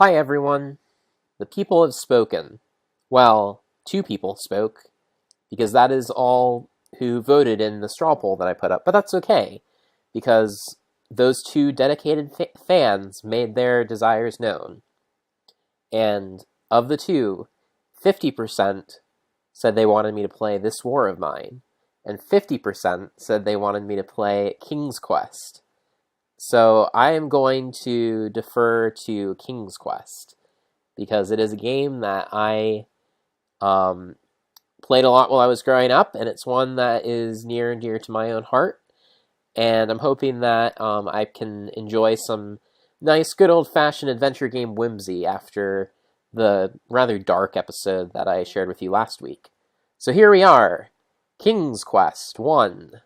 Hi everyone. The people have spoken. Well, two people spoke, because that is all who voted in the straw poll that I put up. But that's okay, because those two dedicated fans made their desires known. And of the two, 50% said they wanted me to play This War of Mine, and 50% said they wanted me to play King's Quest. So I am going to defer to King's Quest, because it is a game that I played a lot while I was growing up, and it's one that is near and dear to my own heart. And I'm hoping that I can enjoy some nice, good old-fashioned adventure game whimsy after the rather dark episode that I shared with you last week. So here we are, King's Quest 1.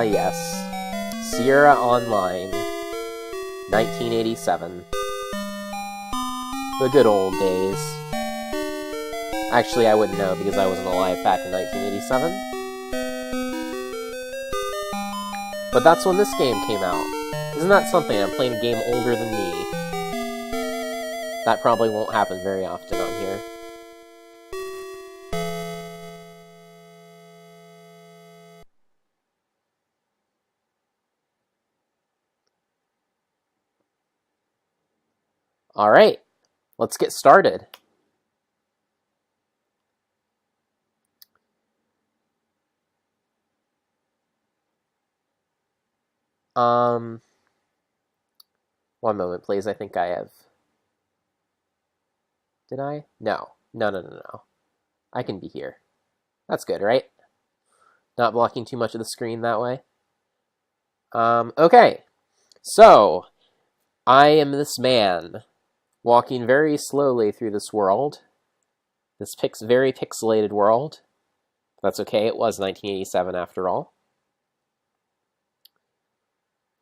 Yes. Sierra Online, 1987. The good old days. Actually, I wouldn't know because I wasn't alive back in 1987. But that's when this game came out. Isn't that something? I'm playing a game older than me. That probably won't happen very often on here. Alright, let's get started. One moment, please. I think I have... Did I? No. No. I can be here. That's good, right? Not blocking too much of the screen that way. Okay. So, I am this man, walking very slowly through this world. This very pixelated world. That's okay, it was 1987 after all.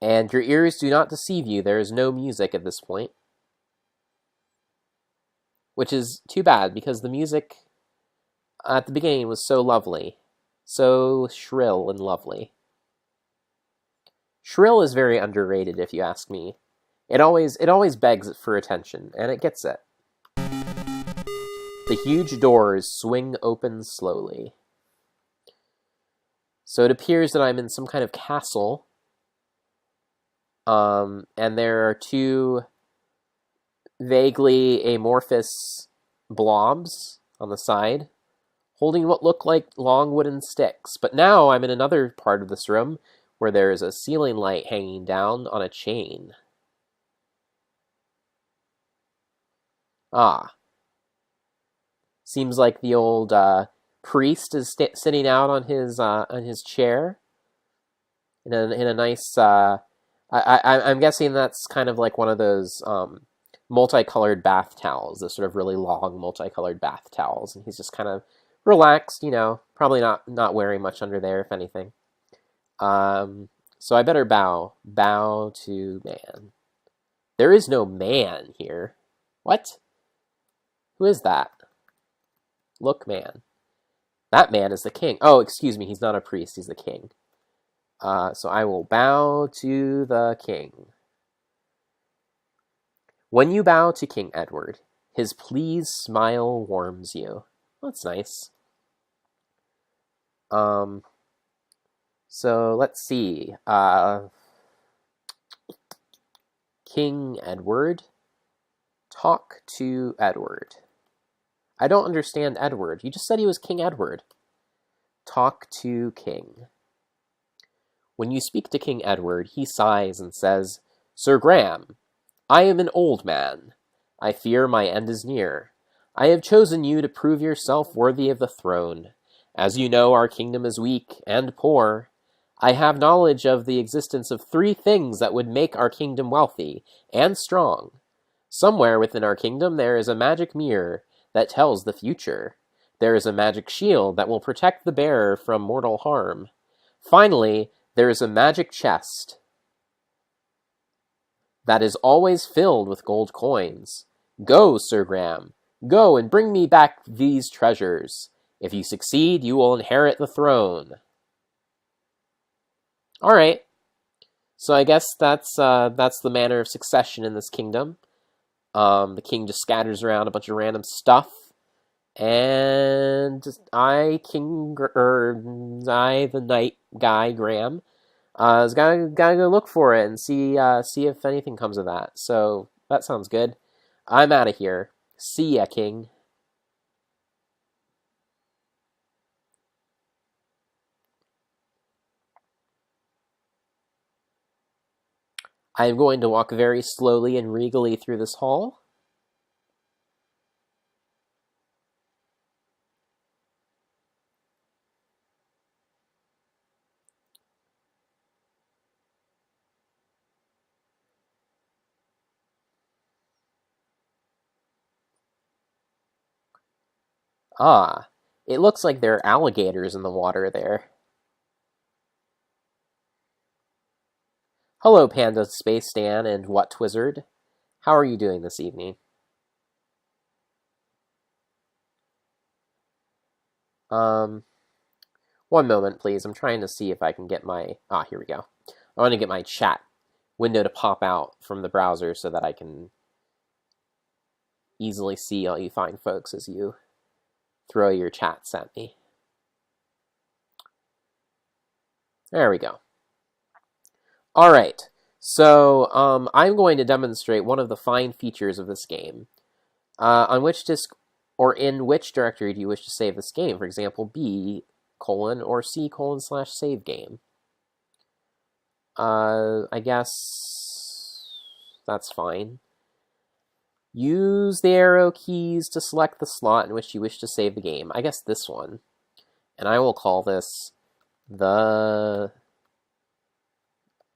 And your ears do not deceive you, there is no music at this point. Which is too bad, because the music at the beginning was so lovely. So shrill and lovely. Shrill is very underrated, if you ask me. It always begs for attention, and it gets it. The huge doors swing open slowly. So it appears that I'm in some kind of castle. And there are two vaguely amorphous blobs on the side, holding what look like long wooden sticks. But now I'm in another part of this room where there is a ceiling light hanging down on a chain. Seems like the old priest is sitting out on his chair in a nice. I'm guessing that's kind of like one of those multicolored bath towels, those sort of really long multicolored bath towels, and he's just kind of relaxed, probably not wearing much under there, if anything. So I better bow to man. There is no man here. What? Who is that? Look, man. That man is the king. Oh, excuse me, he's not a priest, he's the king. So I will bow to the king. When you bow to King Edward, his pleased smile warms you. That's nice. So let's see. King Edward. Talk to Edward. I don't understand Edward. You just said he was King Edward. Talk to King. When you speak to King Edward, he sighs and says, Sir Graham, I am an old man. I fear my end is near. I have chosen you to prove yourself worthy of the throne. As you know, our kingdom is weak and poor. I have knowledge of the existence of 3 things that would make our kingdom wealthy and strong. Somewhere within our kingdom there is a magic mirror that tells the future. There is a magic shield that will protect the bearer from mortal harm. Finally, there is a magic chest that is always filled with gold coins. Go, Sir Graham. Go and bring me back these treasures. If you succeed, you will inherit the throne. All right. So I guess that's the manner of succession in this kingdom. The king just scatters around a bunch of random stuff, and the knight guy Graham, is gotta go look for it and see if anything comes of that. So that sounds good. I'm out of here. See ya, King. I am going to walk very slowly and regally through this hall. Ah, it looks like there are alligators in the water there. Hello, Panda Space Stan and What Twizzard. How are you doing this evening? One moment, please. I'm trying to see if I can get my... here we go. I want to get my chat window to pop out from the browser so that I can easily see all you fine folks as you throw your chats at me. There we go. All right. So I'm going to demonstrate one of the fine features of this game. On which disk or in which directory do you wish to save this game? For example, B:/, or C:/save game. I guess that's fine. Use the arrow keys to select the slot in which you wish to save the game. I guess this one. And I will call this the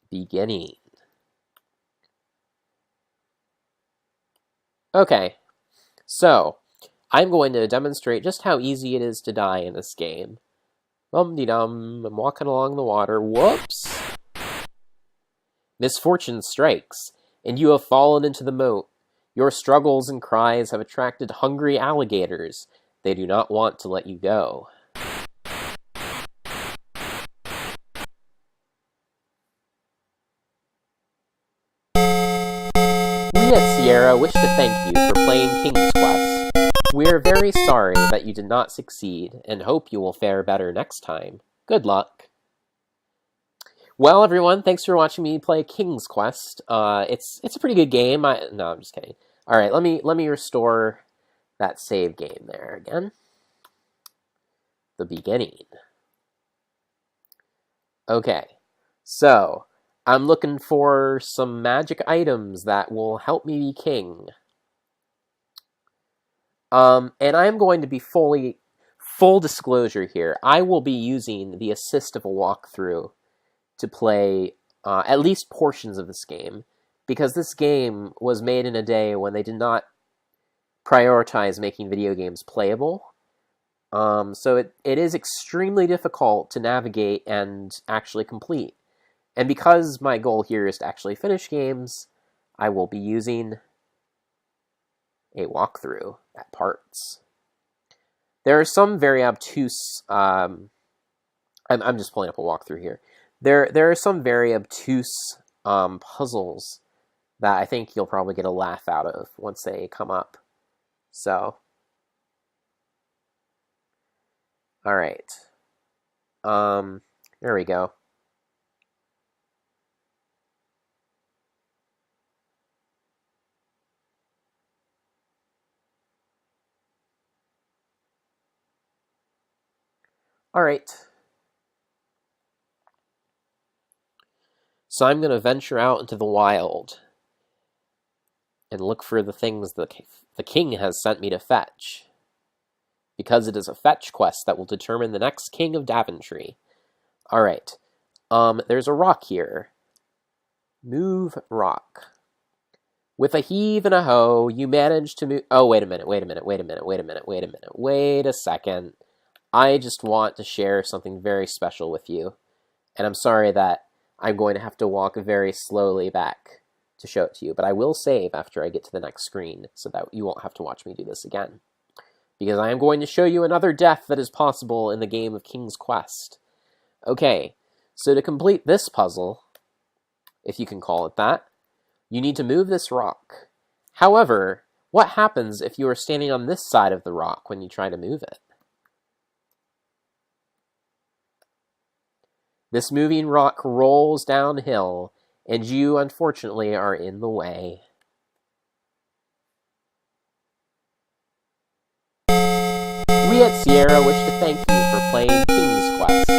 beginning. Okay, so I'm going to demonstrate just how easy it is to die in this game. Bum-de-dum, I'm walking along the water. Whoops! Misfortune strikes, and you have fallen into the moat. Your struggles and cries have attracted hungry alligators. They do not want to let you go. We at Sierra wish to thank you for playing King's Quest. We are very sorry that you did not succeed, and hope you will fare better next time. Good luck. Well, everyone, thanks for watching me play King's Quest. It's a pretty good game. No, I'm just kidding. All right, let me restore that save game there again. The beginning. Okay, so I'm looking for some magic items that will help me be king. And I'm going to be full disclosure here. I will be using the assist of a walkthrough to play at least portions of this game, because this game was made in a day when they did not prioritize making video games playable. So it is extremely difficult to navigate and actually complete. And because my goal here is to actually finish games, I will be using a walkthrough at parts. There are some very obtuse... I'm just pulling up a walkthrough here. There are some very obtuse puzzles that I think you'll probably get a laugh out of once they come up. So, all right. There we go. All right. So I'm going to venture out into the wild and look for the things the king has sent me to fetch, because it is a fetch quest that will determine the next king of Daventry. All right. There's a rock here. Move rock. With a heave and a hoe, you manage to move... Oh, wait a second. I just want to share something very special with you. And I'm sorry that I'm going to have to walk very slowly back to show it to you, but I will save after I get to the next screen so that you won't have to watch me do this again. Because I am going to show you another death that is possible in the game of King's Quest. Okay, so to complete this puzzle, if you can call it that, you need to move this rock. However, what happens if you are standing on this side of the rock when you try to move it? This moving rock rolls downhill, and you, unfortunately, are in the way. We at Sierra wish to thank you for playing King's Quest.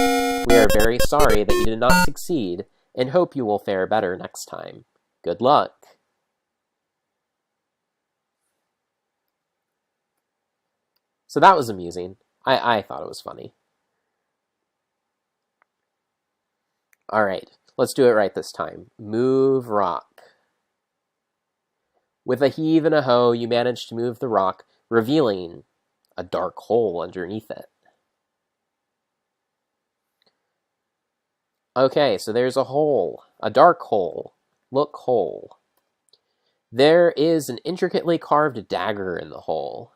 We are very sorry that you did not succeed, and hope you will fare better next time. Good luck. So that was amusing. I thought it was funny. Alright, let's do it right this time. Move rock. With a heave and a hoe, you manage to move the rock, revealing a dark hole underneath it. Okay, so there's a hole. A dark hole. Look, hole. There is an intricately carved dagger in the hole.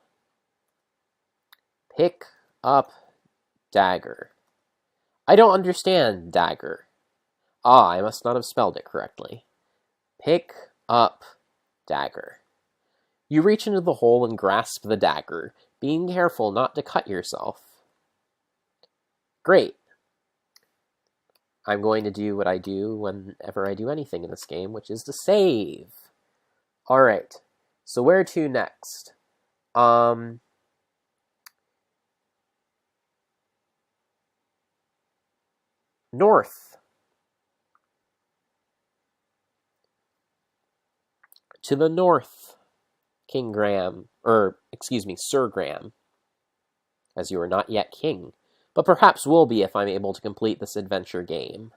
Pick up dagger. I don't understand dagger. Ah, I must not have spelled it correctly. Pick up dagger. You reach into the hole and grasp the dagger, being careful not to cut yourself. Great. I'm going to do what I do whenever I do anything in this game, which is to save. Alright, so where to next? North. To the north, King Graham, Sir Graham, as you are not yet king, but perhaps will be if I'm able to complete this adventure game.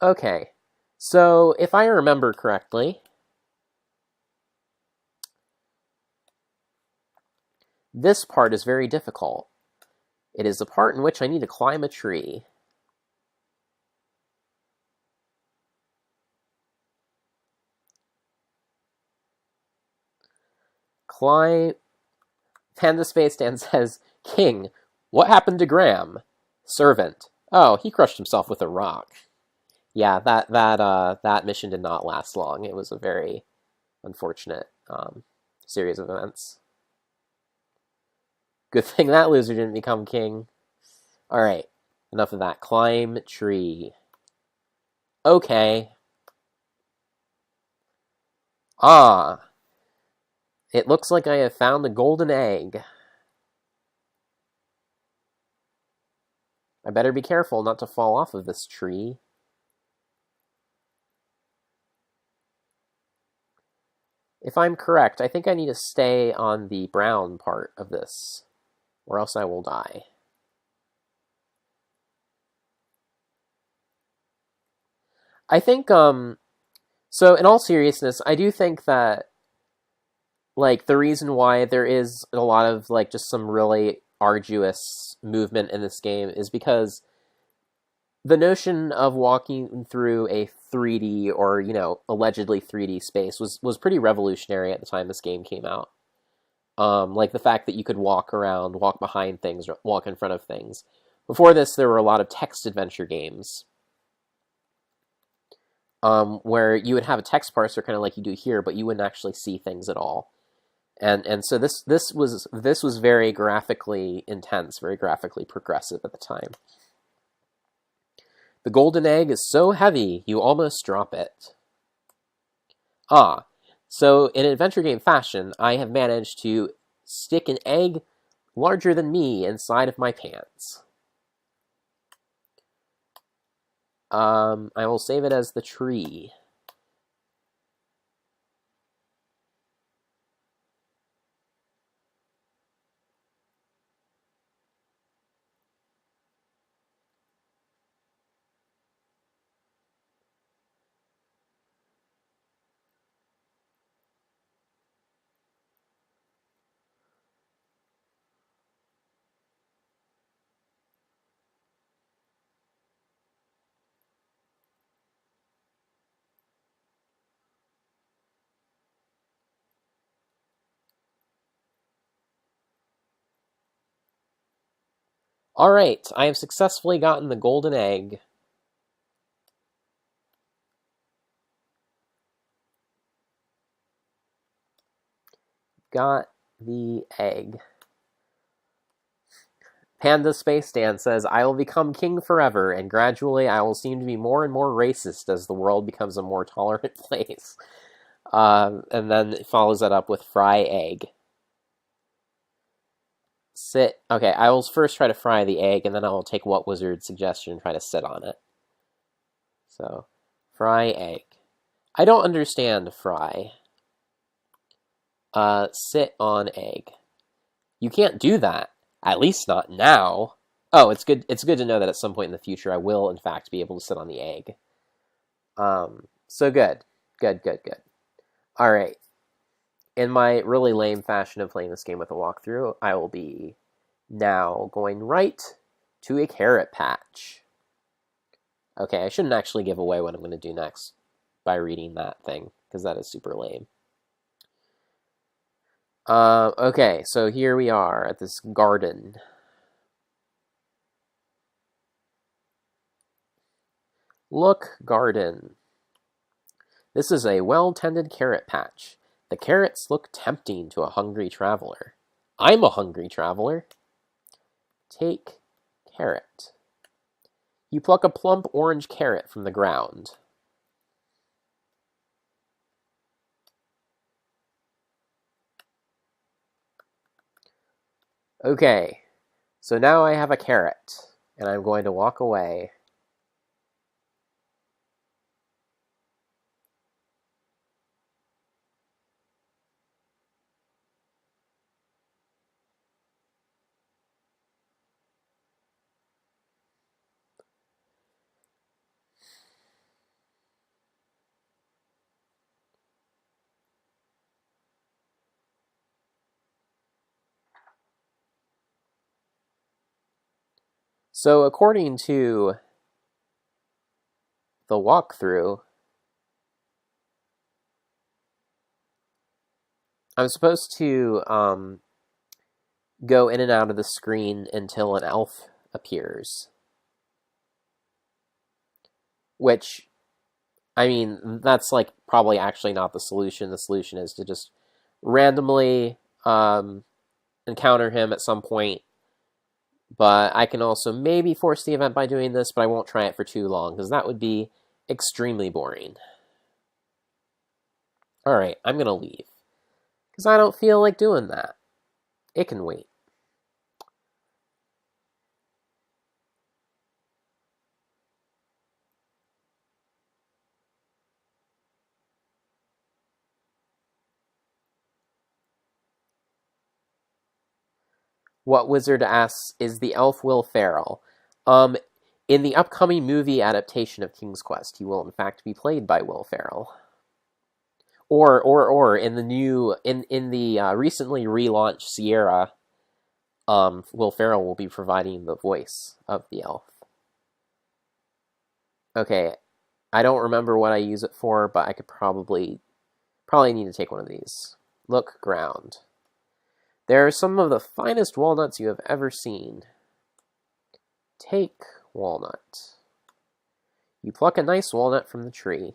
Okay, so if I remember correctly, this part is very difficult. It is the part in which I need to climb a tree. Climb... Panda Spacedan says, King, what happened to Graham? Servant. Oh, he crushed himself with a rock. Yeah, that mission did not last long. It was a very unfortunate series of events. Good thing that loser didn't become king. Alright, enough of that. Climb tree. Okay. Ah. It looks like I have found the golden egg. I better be careful not to fall off of this tree. If I'm correct, I think I need to stay on the brown part of this, or else I will die. I think, so in all seriousness, I do think that, like, the reason why there is a lot of, like, just some really arduous movement in this game is because the notion of walking through a 3D or, allegedly 3D space was pretty revolutionary at the time this game came out. Like the fact that you could walk around, walk behind things, or walk in front of things. Before this, there were a lot of text adventure games where you would have a text parser kind of like you do here, but you wouldn't actually see things at all. And so this was very graphically intense, very graphically progressive at the time. The golden egg is so heavy, you almost drop it. Ah, so in adventure game fashion, I have managed to stick an egg larger than me inside of my pants. I will save it as the tree. All right, I have successfully gotten the golden egg. Got the egg. Panda Space Dan says, I will become king forever, and gradually I will seem to be more and more racist as the world becomes a more tolerant place. And then it follows that up with fry egg. Sit. Okay, I will first try to fry the egg, and then I will take What Wizard's suggestion and try to sit on it. So, fry egg. I don't understand fry. Sit on egg. You can't do that. At least not now. Oh, it's good. It's good to know that at some point in the future I will, in fact, be able to sit on the egg. So good. Good. All right. In my really lame fashion of playing this game with a walkthrough, I will be now going right to a carrot patch. Okay, I shouldn't actually give away what I'm going to do next by reading that thing, because that is super lame. Okay, so here we are at this garden. Look, garden. This is a well-tended carrot patch. The carrots look tempting to a hungry traveler. I'm a hungry traveler. Take carrot. You pluck a plump orange carrot from the ground. Okay, so now I have a carrot, and I'm going to walk away. So according to the walkthrough, I'm supposed to go in and out of the screen until an elf appears. Which, I mean, that's like probably actually not the solution. The solution is to just randomly encounter him at some point. But I can also maybe force the event by doing this, but I won't try it for too long, because that would be extremely boring. Alright, I'm going to leave. Because I don't feel like doing that. It can wait. What Wizard asks, is the elf Will Ferrell? In the upcoming movie adaptation of King's Quest, he will in fact be played by Will Ferrell. Or in the new in the recently relaunched Sierra, Will Ferrell will be providing the voice of the elf. Okay, I don't remember what I use it for, but I could probably need to take one of these. Look, ground. There are some of the finest walnuts you have ever seen. Take walnut. You pluck a nice walnut from the tree.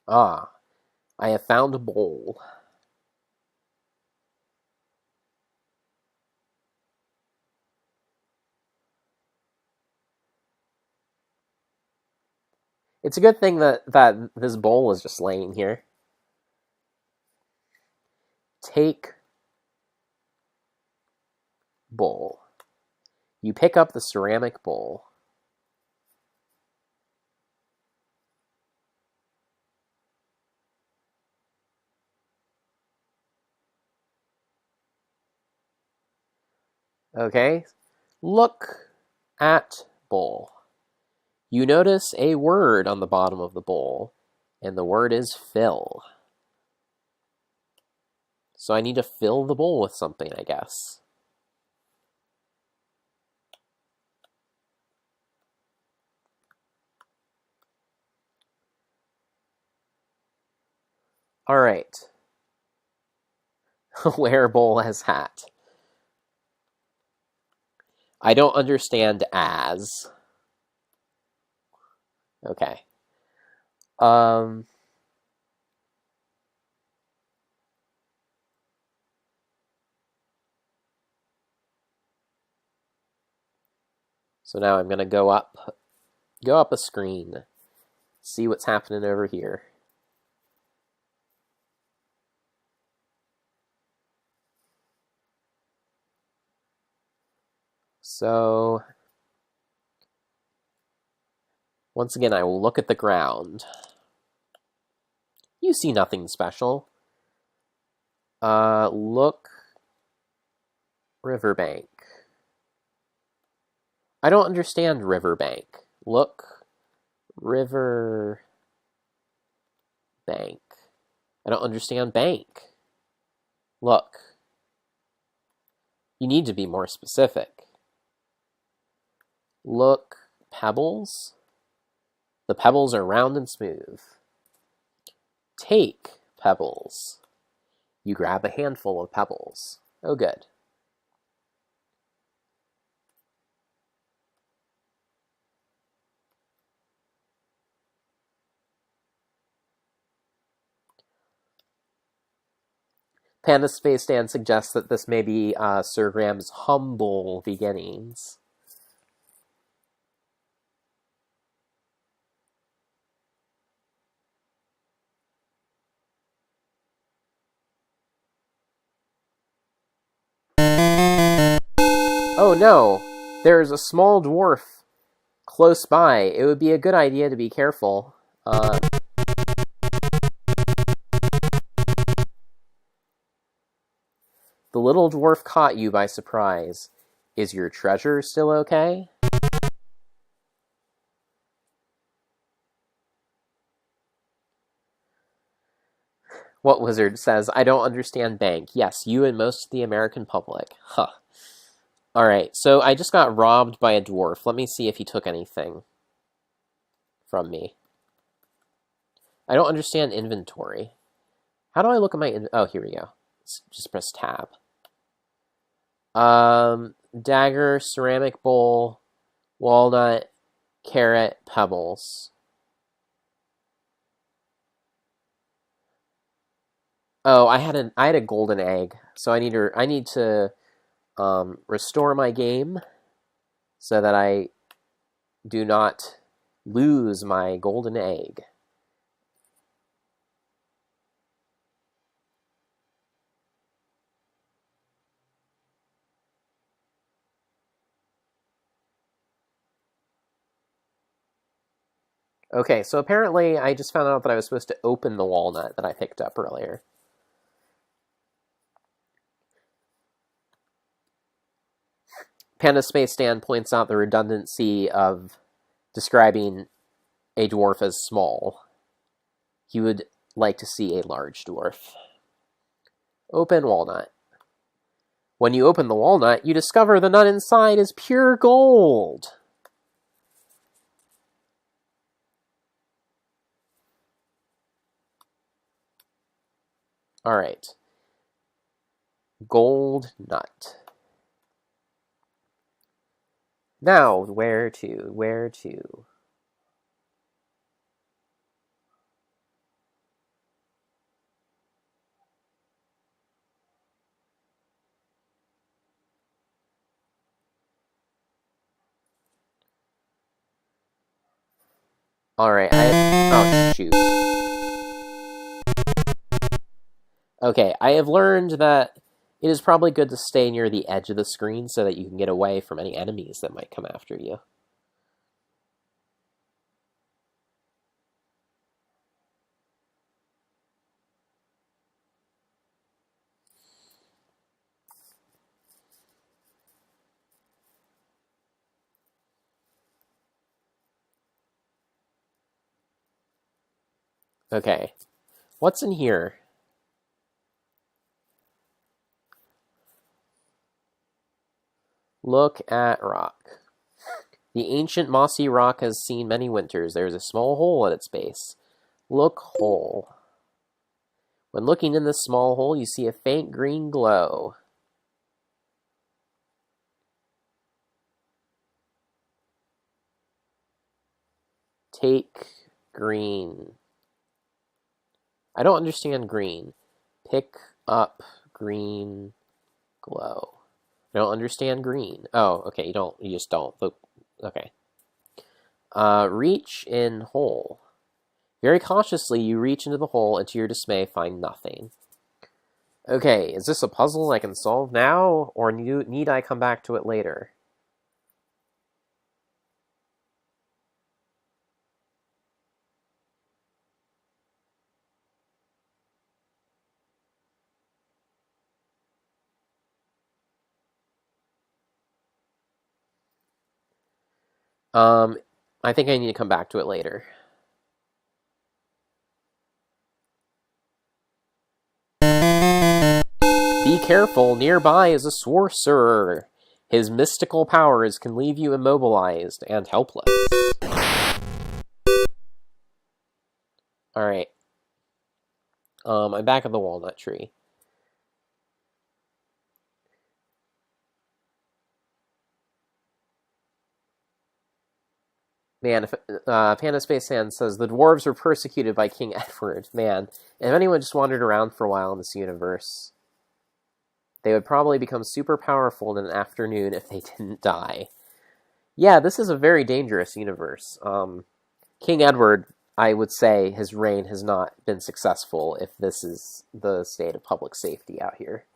Ah, I have found a bowl. It's a good thing that this bowl is just laying here. Take bowl. You pick up the ceramic bowl. Okay, look at bowl. You notice a word on the bottom of the bowl, and the word is fill. So I need to fill the bowl with something, I guess. All right. Wear bowl as hat. I don't understand as. Okay. So now I'm gonna go up a screen, see what's happening over here. So once again, I will look at the ground. You see nothing special. Look, riverbank. I don't understand riverbank. Look, river bank. I don't understand bank. Look. You need to be more specific. Look, pebbles. The pebbles are round and smooth. Take pebbles. You grab a handful of pebbles. Oh, good. Panda Space Dan suggests that this may be Sir Graham's humble beginnings. Oh no! There's a small dwarf close by. It would be a good idea to be careful. The little dwarf caught you by surprise. Is your treasure still okay? What wizard says, I don't understand bank. Yes, you and most of the American public. Huh. Alright, so I just got robbed by a dwarf. Let me see if he took anything from me. I don't understand inventory. How do I look at my... Oh, here we go. Just press tab. Dagger, ceramic bowl, walnut, carrot, pebbles. Oh, I had a golden egg, so I need to restore my game so that I do not lose my golden egg. Okay, so apparently I just found out that I was supposed to open the walnut that I picked up earlier. Panda Space Dan points out the redundancy of describing a dwarf as small. He would like to see a large dwarf. Open walnut. When you open the walnut, you discover the nut inside is pure gold. All right. Gold nut. Now, where to? All right, oh, shoot. Okay, I have learned that it is probably good to stay near the edge of the screen so that you can get away from any enemies that might come after you. Okay, what's in here? Look at rock. The ancient mossy rock has seen many winters. There is a small hole at its base. Look hole. When looking in this small hole, you see a faint green glow. Take green. I don't understand green. Pick up green glow. I don't understand green. Oh, okay, you just don't. Okay. Reach in hole. Very cautiously, you reach into the hole and to your dismay find nothing. Okay, is this a puzzle I can solve now, or need I come back to it later? I think I need to come back to it later. Be careful, nearby is a sorcerer. His mystical powers can leave you immobilized and helpless. Alright. I'm back at the walnut tree. Man, Panda Space Sand says, the dwarves were persecuted by King Edward. Man, if anyone just wandered around for a while in this universe, they would probably become super powerful in an afternoon if they didn't die. Yeah, this is a very dangerous universe. King Edward, I would say, his reign has not been successful if this is the state of public safety out here.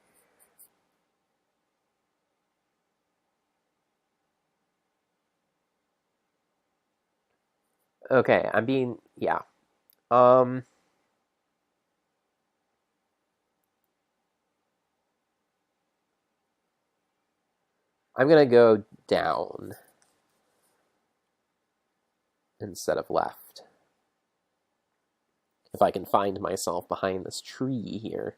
Okay, yeah. I'm gonna go down instead of left. If I can find myself behind this tree here.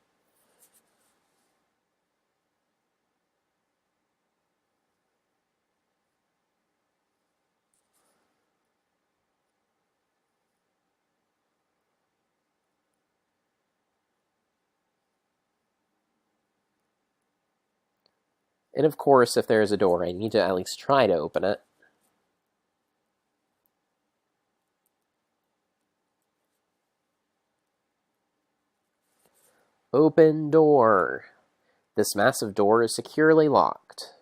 And of course, if there's a door, I need to at least try to open it. Open door. This massive door is securely locked.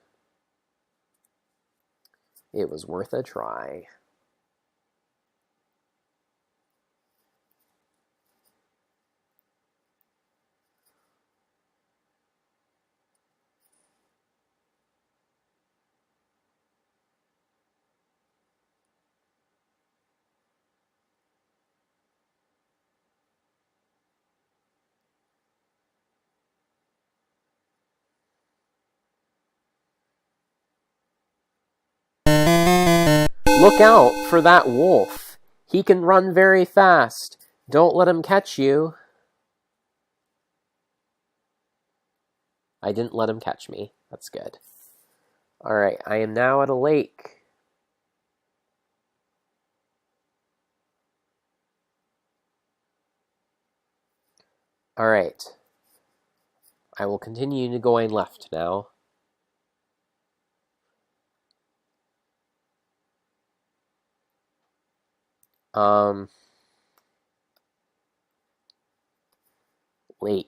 It was worth a try. Look out for that wolf. He can run very fast. Don't let him catch you. I didn't let him catch me. That's good. Alright, I am now at a lake. Alright. I will continue going left now. Lake.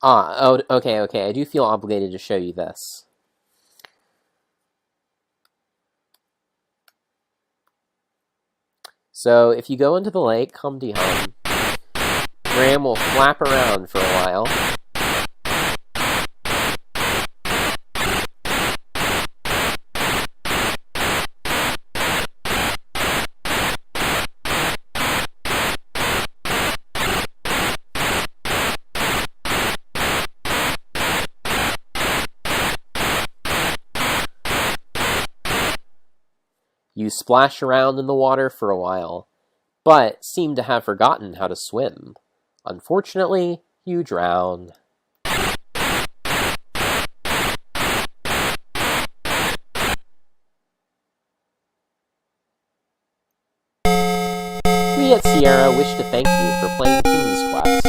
Oh, okay. I do feel obligated to show you this. So, if you go into the lake, Humpty Hum, Graham will flap around for a while. You splash around in the water for a while, but seem to have forgotten how to swim. Unfortunately, you drown. We at Sierra wish to thank you for playing King's Quest.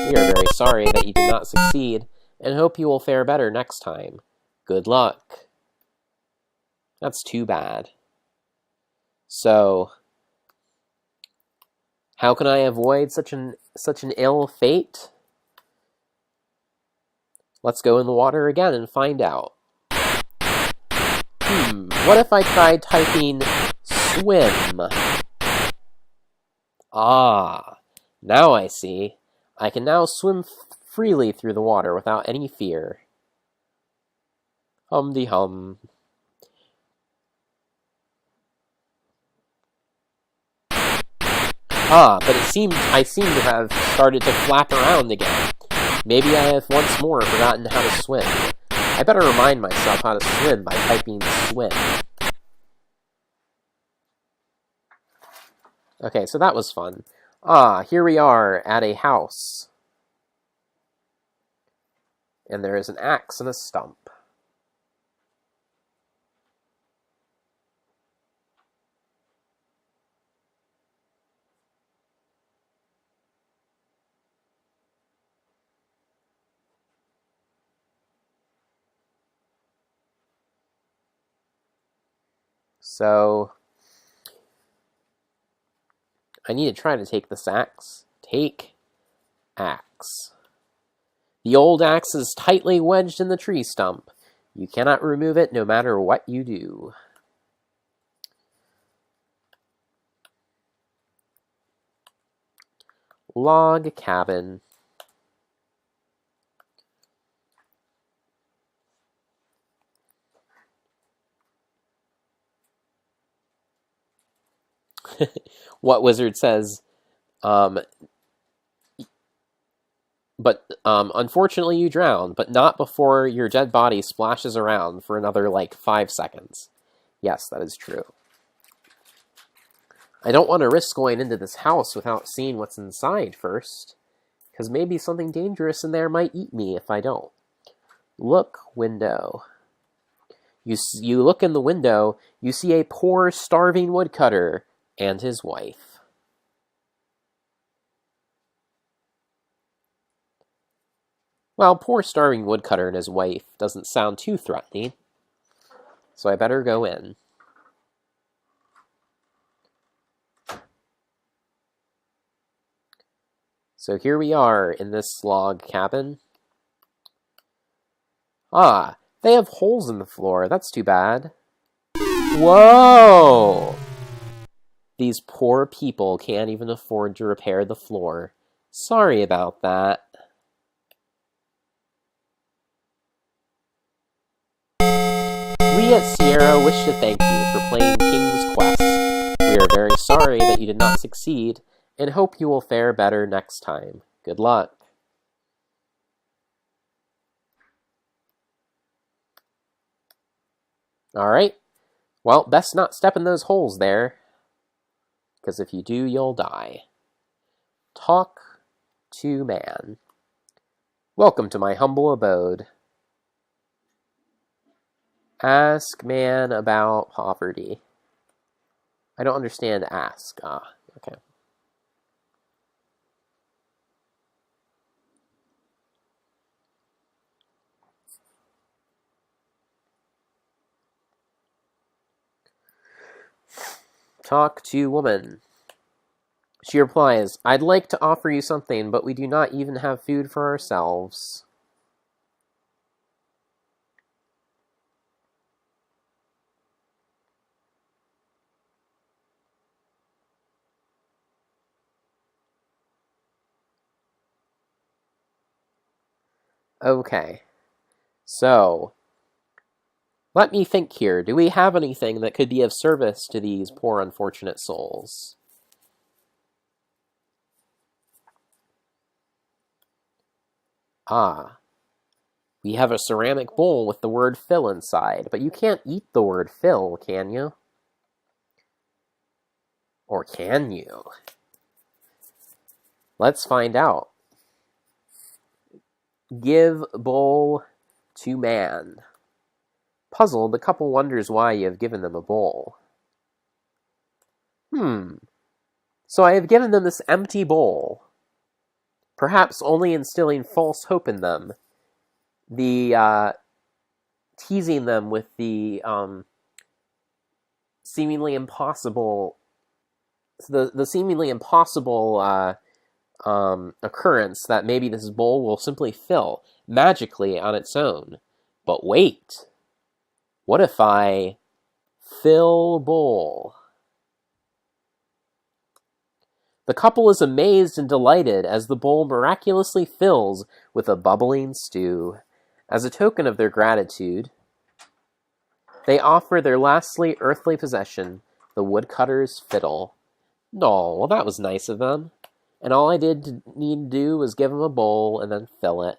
We are very sorry that you did not succeed, and hope you will fare better next time. Good luck. That's too bad. So, how can I avoid such an ill fate? Let's go in the water again and find out. What if I tried typing swim? Ah, now I see. I can now swim freely through the water without any fear. Hum-de-hum. Ah, but I seem to have started to flap around again. Maybe I have once more forgotten how to swim. I better remind myself how to swim by typing swim. Okay, so that was fun. Ah, here we are at a house. And there is an axe and a stump. So, I need to try to take this axe. Take axe. The old axe is tightly wedged in the tree stump. You cannot remove it no matter what you do. Log cabin. What wizard says, unfortunately you drown, but not before your dead body splashes around for another, 5 seconds. Yes, that is true. I don't want to risk going into this house without seeing what's inside first, because maybe something dangerous in there might eat me if I don't. Look, window. You look in the window, you see a poor, starving woodcutter and his wife. Well, poor starving woodcutter and his wife doesn't sound too threatening, so I better go in. So here we are in this log cabin. Ah, they have holes in the floor. That's too bad. Whoa! These poor people can't even afford to repair the floor. Sorry about that. We at Sierra wish to thank you for playing King's Quest. We are very sorry that you did not succeed, and hope you will fare better next time. Good luck. Alright. Well, best not step in those holes there, because if you do, you'll die. Talk to man. Welcome to my humble abode. Ask man about poverty. I don't understand ask. Ah, okay. Talk to woman. She replies, I'd like to offer you something, but we do not even have food for ourselves. Okay. So, let me think here. Do we have anything that could be of service to these poor unfortunate souls? Ah. We have a ceramic bowl with the word fill inside, but you can't eat the word fill, can you? Or can you? Let's find out. Give bowl to man. Puzzled, the couple wonders why you have given them a bowl. So I have given them this empty bowl, perhaps only instilling false hope in them, teasing them with the seemingly impossible, the seemingly impossible occurrence that maybe this bowl will simply fill magically on its own. But wait, what if I fill bowl? The couple is amazed and delighted as the bowl miraculously fills with a bubbling stew. As a token of their gratitude, they offer their lastly earthly possession, the woodcutter's fiddle. No, well, that was nice of them. And all I need to do was give them a bowl and then fill it.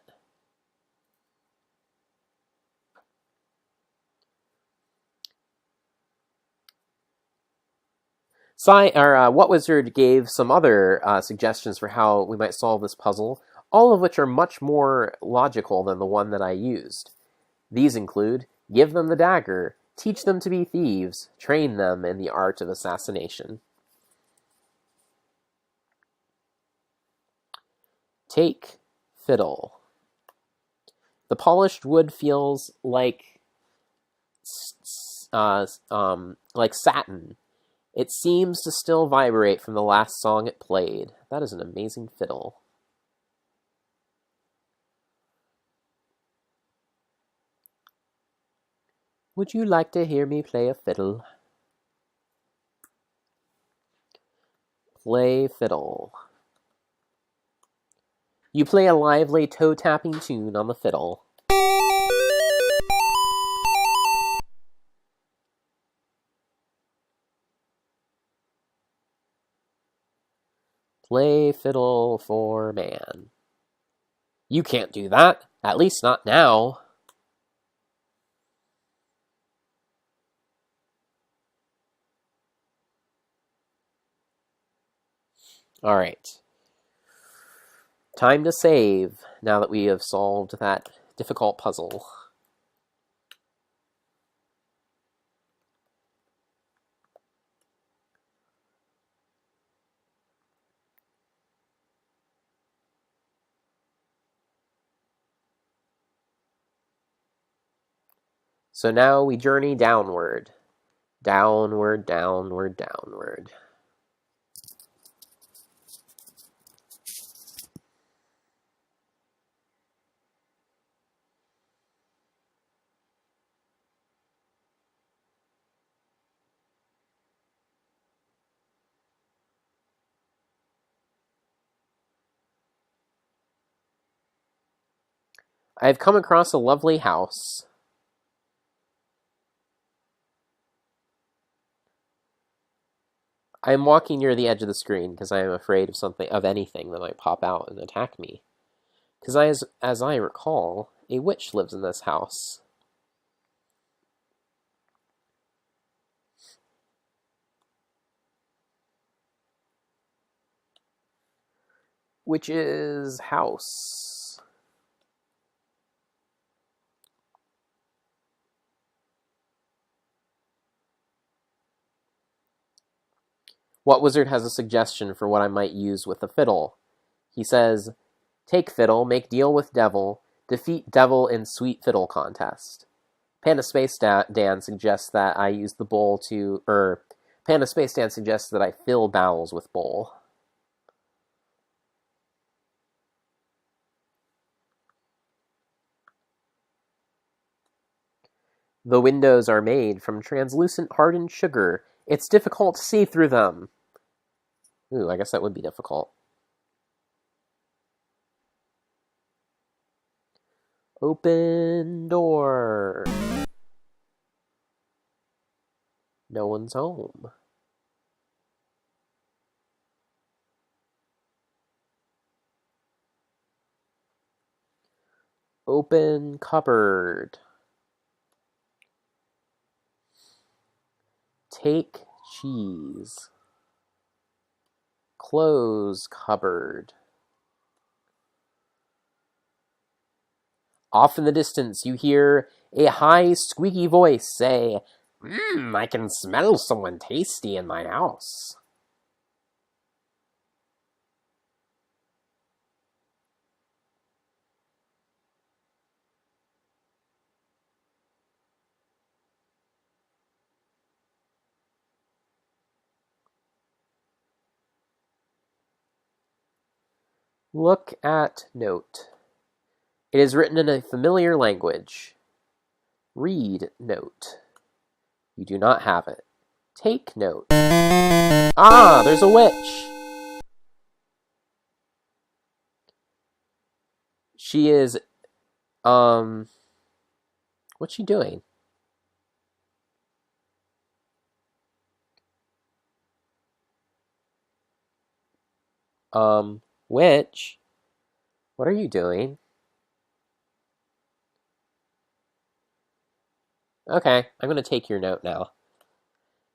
What Wizard gave some other suggestions for how we might solve this puzzle, all of which are much more logical than the one that I used. These include, give them the dagger, teach them to be thieves, train them in the art of assassination. Take fiddle. The polished wood feels like satin. It seems to still vibrate from the last song it played. That is an amazing fiddle. Would you like to hear me play a fiddle? Play fiddle. You play a lively toe-tapping tune on the fiddle. Play fiddle for man. You can't do that. At least not now. All right. Time to save, now that we have solved that difficult puzzle. So now we journey downward. Downward, downward, downward. I have come across a lovely house. I am walking near the edge of the screen because I am afraid of anything that might pop out and attack me. Because as I recall, a witch lives in this house. Witch's house. What Wizard has a suggestion for what I might use with the fiddle? He says, take fiddle, make deal with devil, defeat devil in sweet fiddle contest. Panda Space Dan suggests that I use the bowl to... Panda Space Dan suggests that I fill bowels with bowl. The windows are made from translucent hardened sugar. It's difficult to see through them. Ooh, I guess that would be difficult. Open door. No one's home. Open cupboard. Take cheese. Close cupboard. Off in the distance, you hear a high, squeaky voice say, I can smell someone tasty in my house. Look at note. It is written in a familiar language. Read note. You do not have it. Take note. Ah, there's a witch. She is, what's she doing? Witch? What are you doing? Okay, I'm going to take your note now.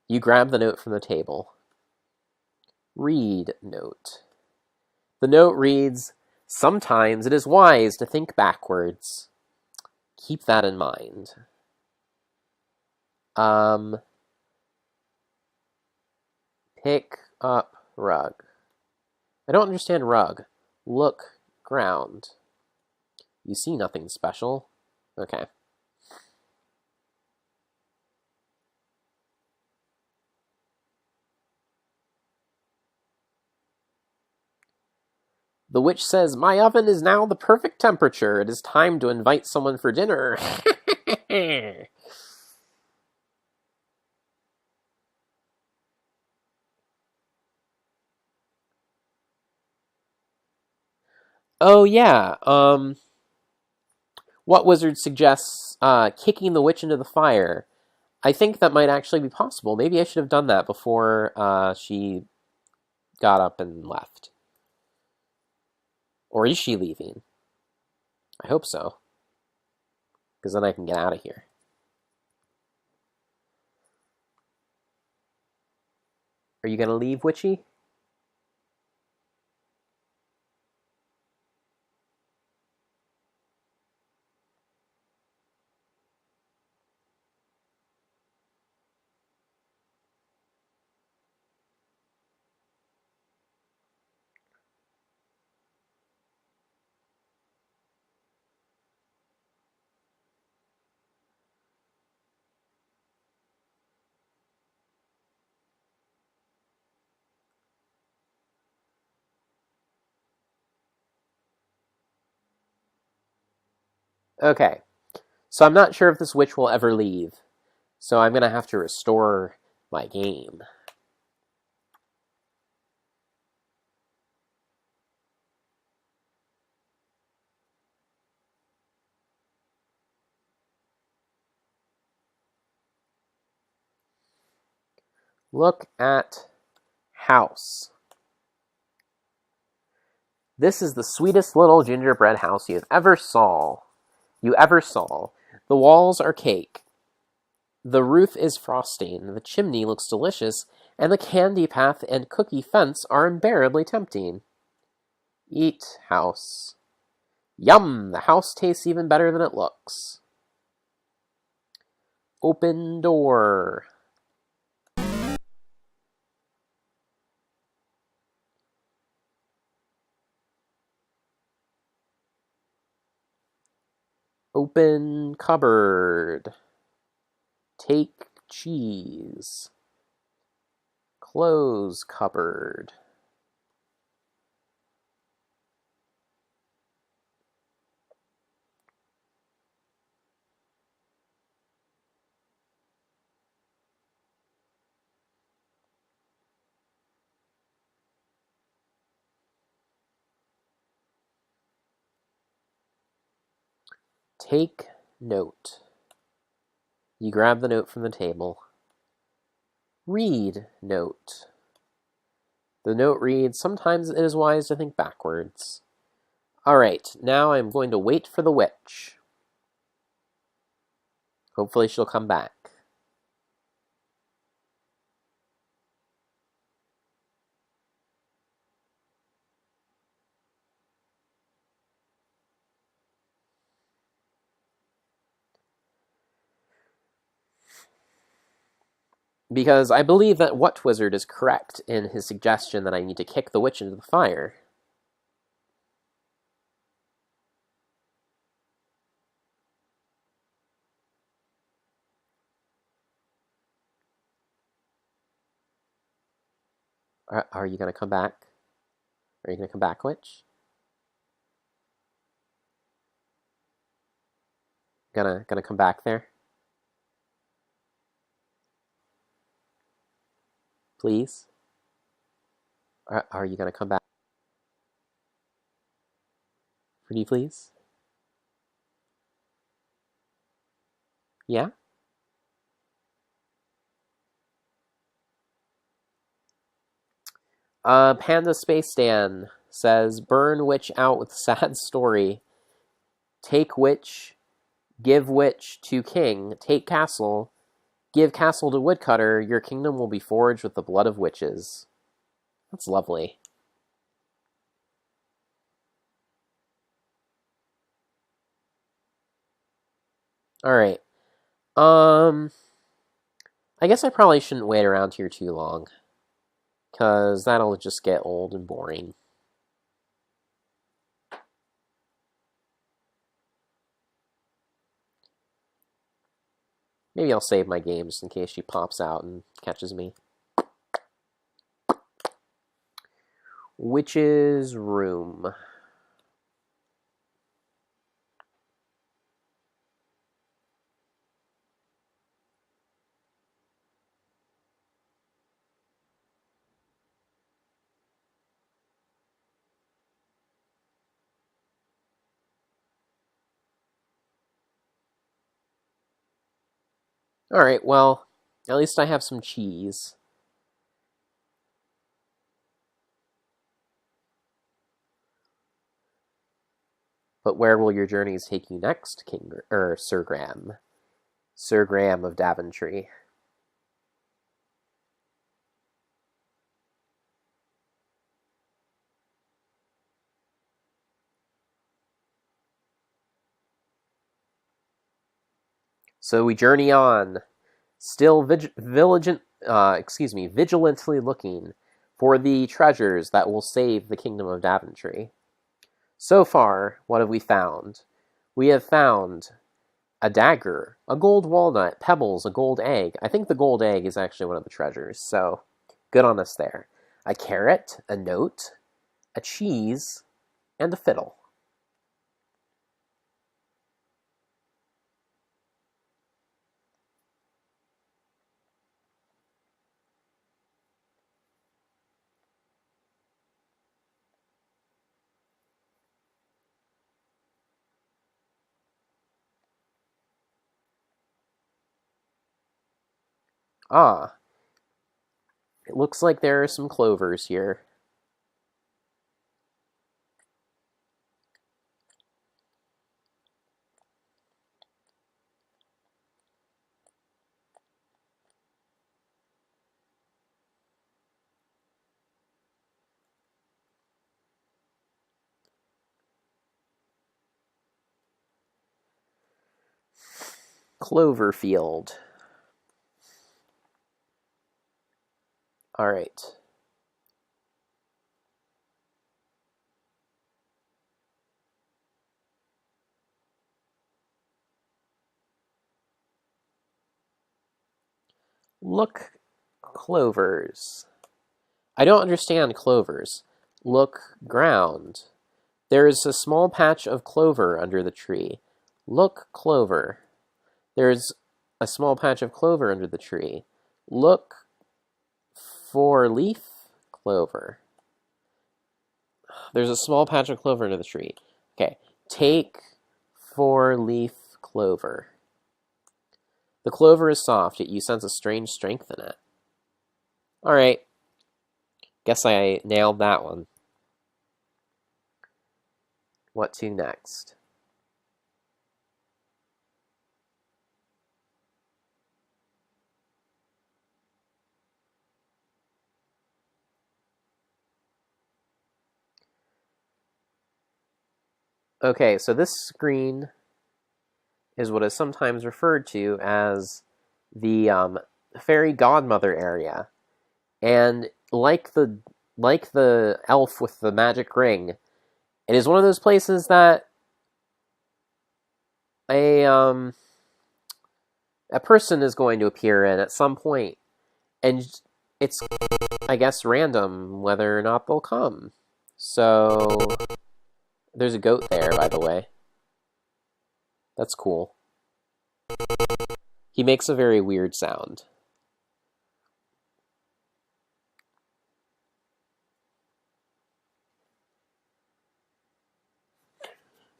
You grab the note from the table. Read note. The note reads, sometimes it is wise to think backwards. Keep that in mind. Pick up rug. I don't understand rug. Look ground. You see nothing special. Okay. The witch says, my oven is now the perfect temperature. It is time to invite someone for dinner. Oh, yeah. What wizard suggests kicking the witch into the fire? I think that might actually be possible. Maybe I should have done that before she got up and left. Or is she leaving? I hope so. Because then I can get out of here. Are you going to leave, Witchy? Okay. So I'm not sure if this witch will ever leave. So I'm going to have to restore my game. Look at house. This is the sweetest little gingerbread house you ever saw. The walls are cake. The roof is frosting. The chimney looks delicious, and the candy path and cookie fence are unbearably tempting. Eat house. Yum! The house tastes even better than it looks. Open door. Open cupboard. Take cheese. Close cupboard. Take note. You grab the note from the table. Read note. The note reads, sometimes it is wise to think backwards. Alright, now I'm going to wait for the witch. Hopefully she'll come back. Because I believe that What Wizard is correct in his suggestion that I need to kick the witch into the fire. Are you going to come back? Are you going to come back, witch? Gonna come back there? Please? Are you going to come back? Pretty please? Yeah? Panda Space Dan says, burn witch out with sad story. Take witch, give witch to king, take castle, give castle to woodcutter, your kingdom will be forged with the blood of witches. That's lovely. Alright. I guess I probably shouldn't wait around here too long, because that'll just get old and boring. Maybe I'll save my game just in case she pops out and catches me. Witch's room. Alright, well, at least I have some cheese. But where will your journeys take you next, Sir Graham? Sir Graham of Daventry. So we journey on, still vigilantly looking for the treasures that will save the kingdom of Daventry. So far, what have we found? We have found a dagger, a gold walnut, pebbles, a gold egg. I think the gold egg is actually one of the treasures, so good on us there. A carrot, a note, a cheese, and a fiddle. Ah, it looks like there are some clovers here. Cloverfield. All right. Look, clovers. I don't understand clovers. Look, ground. There is a small patch of clover under the tree. Look, clover. There's a small patch of clover under the tree. Look, four-leaf clover. There's a small patch of clover under the tree. Okay, take four-leaf clover. The clover is soft, yet you sense a strange strength in it. Alright. Guess I nailed that one. What to next? Okay, so this screen is what is sometimes referred to as the fairy godmother area. And like the elf with the magic ring, it is one of those places that a person is going to appear in at some point, and it's, I guess, random whether or not they'll come. So there's a goat there, by the way. That's cool. He makes a very weird sound.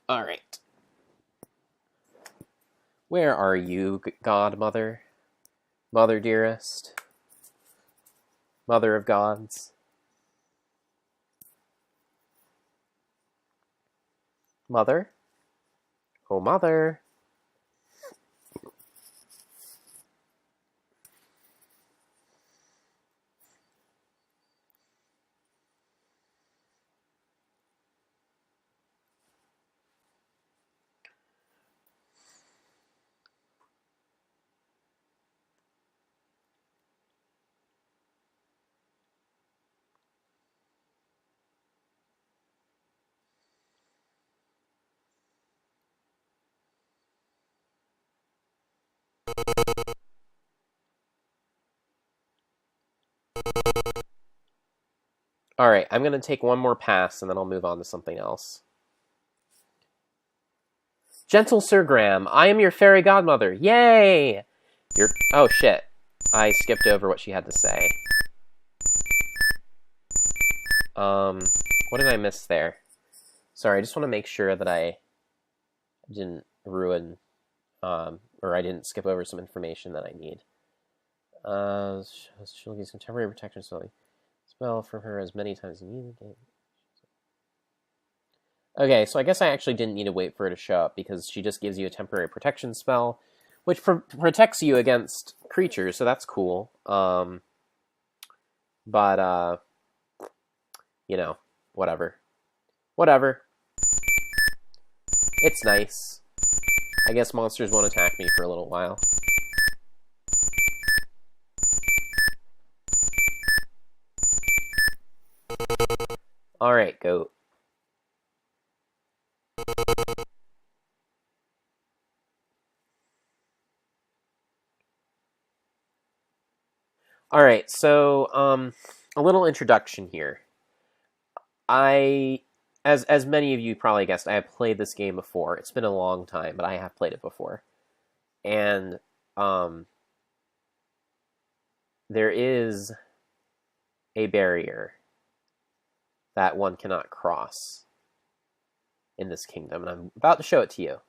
All right. Where are you, godmother? Mother dearest? Mother of gods? Mother? Oh, mother. Alright, I'm going to take one more pass, and then I'll move on to something else. Gentle Sir Graham, I am your fairy godmother. Yay! Oh, shit. I skipped over what she had to say. What did I miss there? Sorry, I just want to make sure that I didn't ruin, or I didn't skip over some information that I need. She'll use some temporary protection spell from her as many times as needed. Okay, so I guess I actually didn't need to wait for her to show up, because she just gives you a temporary protection spell, which protects you against creatures, so that's cool. But, you know, whatever. Whatever. It's nice. I guess monsters won't attack me for a little while. Alright, goat. Alright, so, a little introduction here. As many of you probably guessed, I have played this game before. It's been a long time, but I have played it before. And, there is a barrier that one cannot cross in this kingdom, and I'm about to show it to you.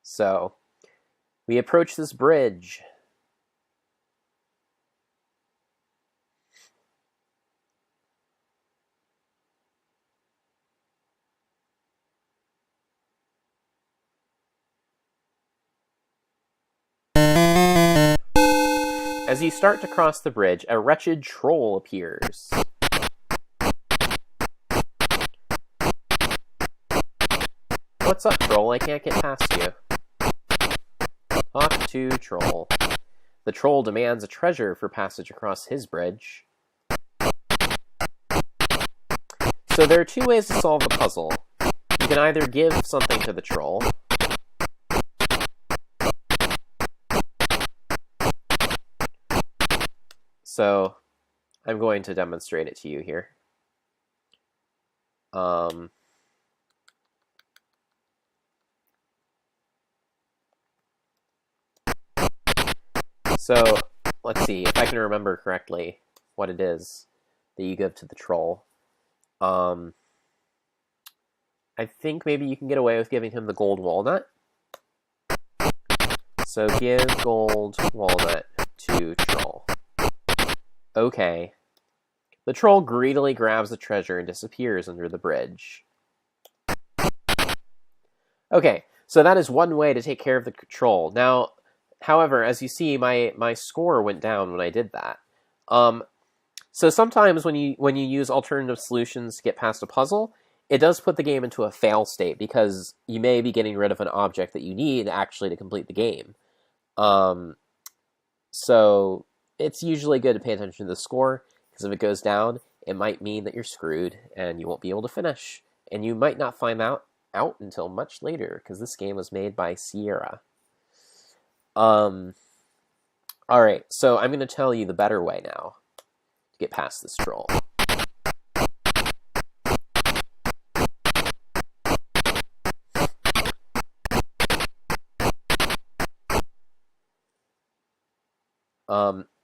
So, we approach this bridge. As you start to cross the bridge, a wretched troll appears. What's up, troll? I can't get past you. Talk to troll. The troll demands a treasure for passage across his bridge. So there are two ways to solve the puzzle. You can either give something to the troll, so I'm going to demonstrate it to you here. So let's see if I can remember correctly what it is that you give to the troll. I think maybe you can get away with giving him the gold walnut. So give gold walnut to troll. Okay. The troll greedily grabs the treasure and disappears under the bridge. Okay, so that is one way to take care of the troll. Now, however, as you see, my score went down when I did that. So sometimes when you use alternative solutions to get past a puzzle, it does put the game into a fail state because you may be getting rid of an object that you need actually to complete the game. So it's usually good to pay attention to the score, because if it goes down, it might mean that you're screwed and you won't be able to finish. And you might not find out until much later, because this game was made by Sierra. Alright, so I'm going to tell you the better way now to get past this troll.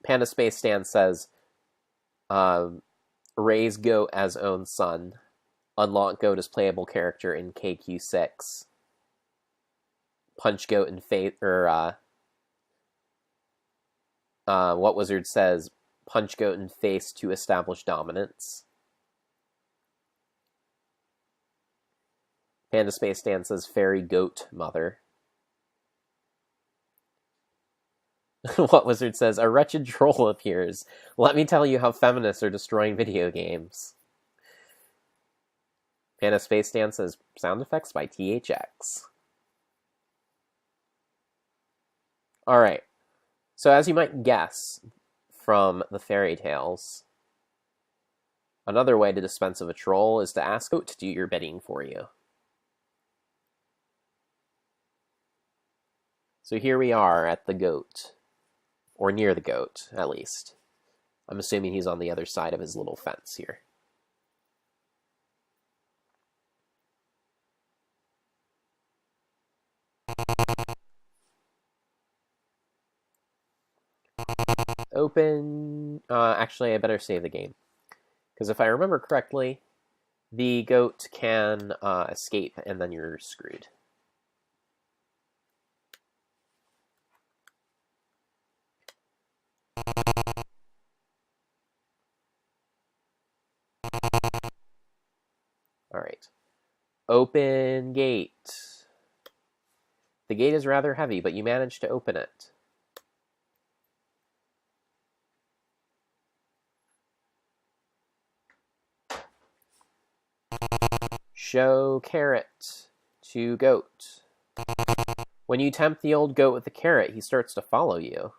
Panda Space Stan says, raise Goat as own son. Unlock Goat as playable character in KQ6. Punch Goat in face, or What Wizard says, punch Goat in face to establish dominance. Panda Space Stan says, fairy goat mother. What Wizard says, a wretched troll appears. Let me tell you how feminists are destroying video games. Panda Space Stan says, sound effects by THX. Alright, so as you might guess from the fairy tales, another way to dispense of a troll is to ask Goat to do your bidding for you. So here we are at the Goat. Or near the Goat, at least. I'm assuming he's on the other side of his little fence here. Open... actually, I better save the game. Because if I remember correctly, the Goat can escape, and then you're screwed. Alright. Open gate. The gate is rather heavy, but you managed to open it. Show carrot to Goat. When you tempt the old Goat with the carrot, he starts to follow you.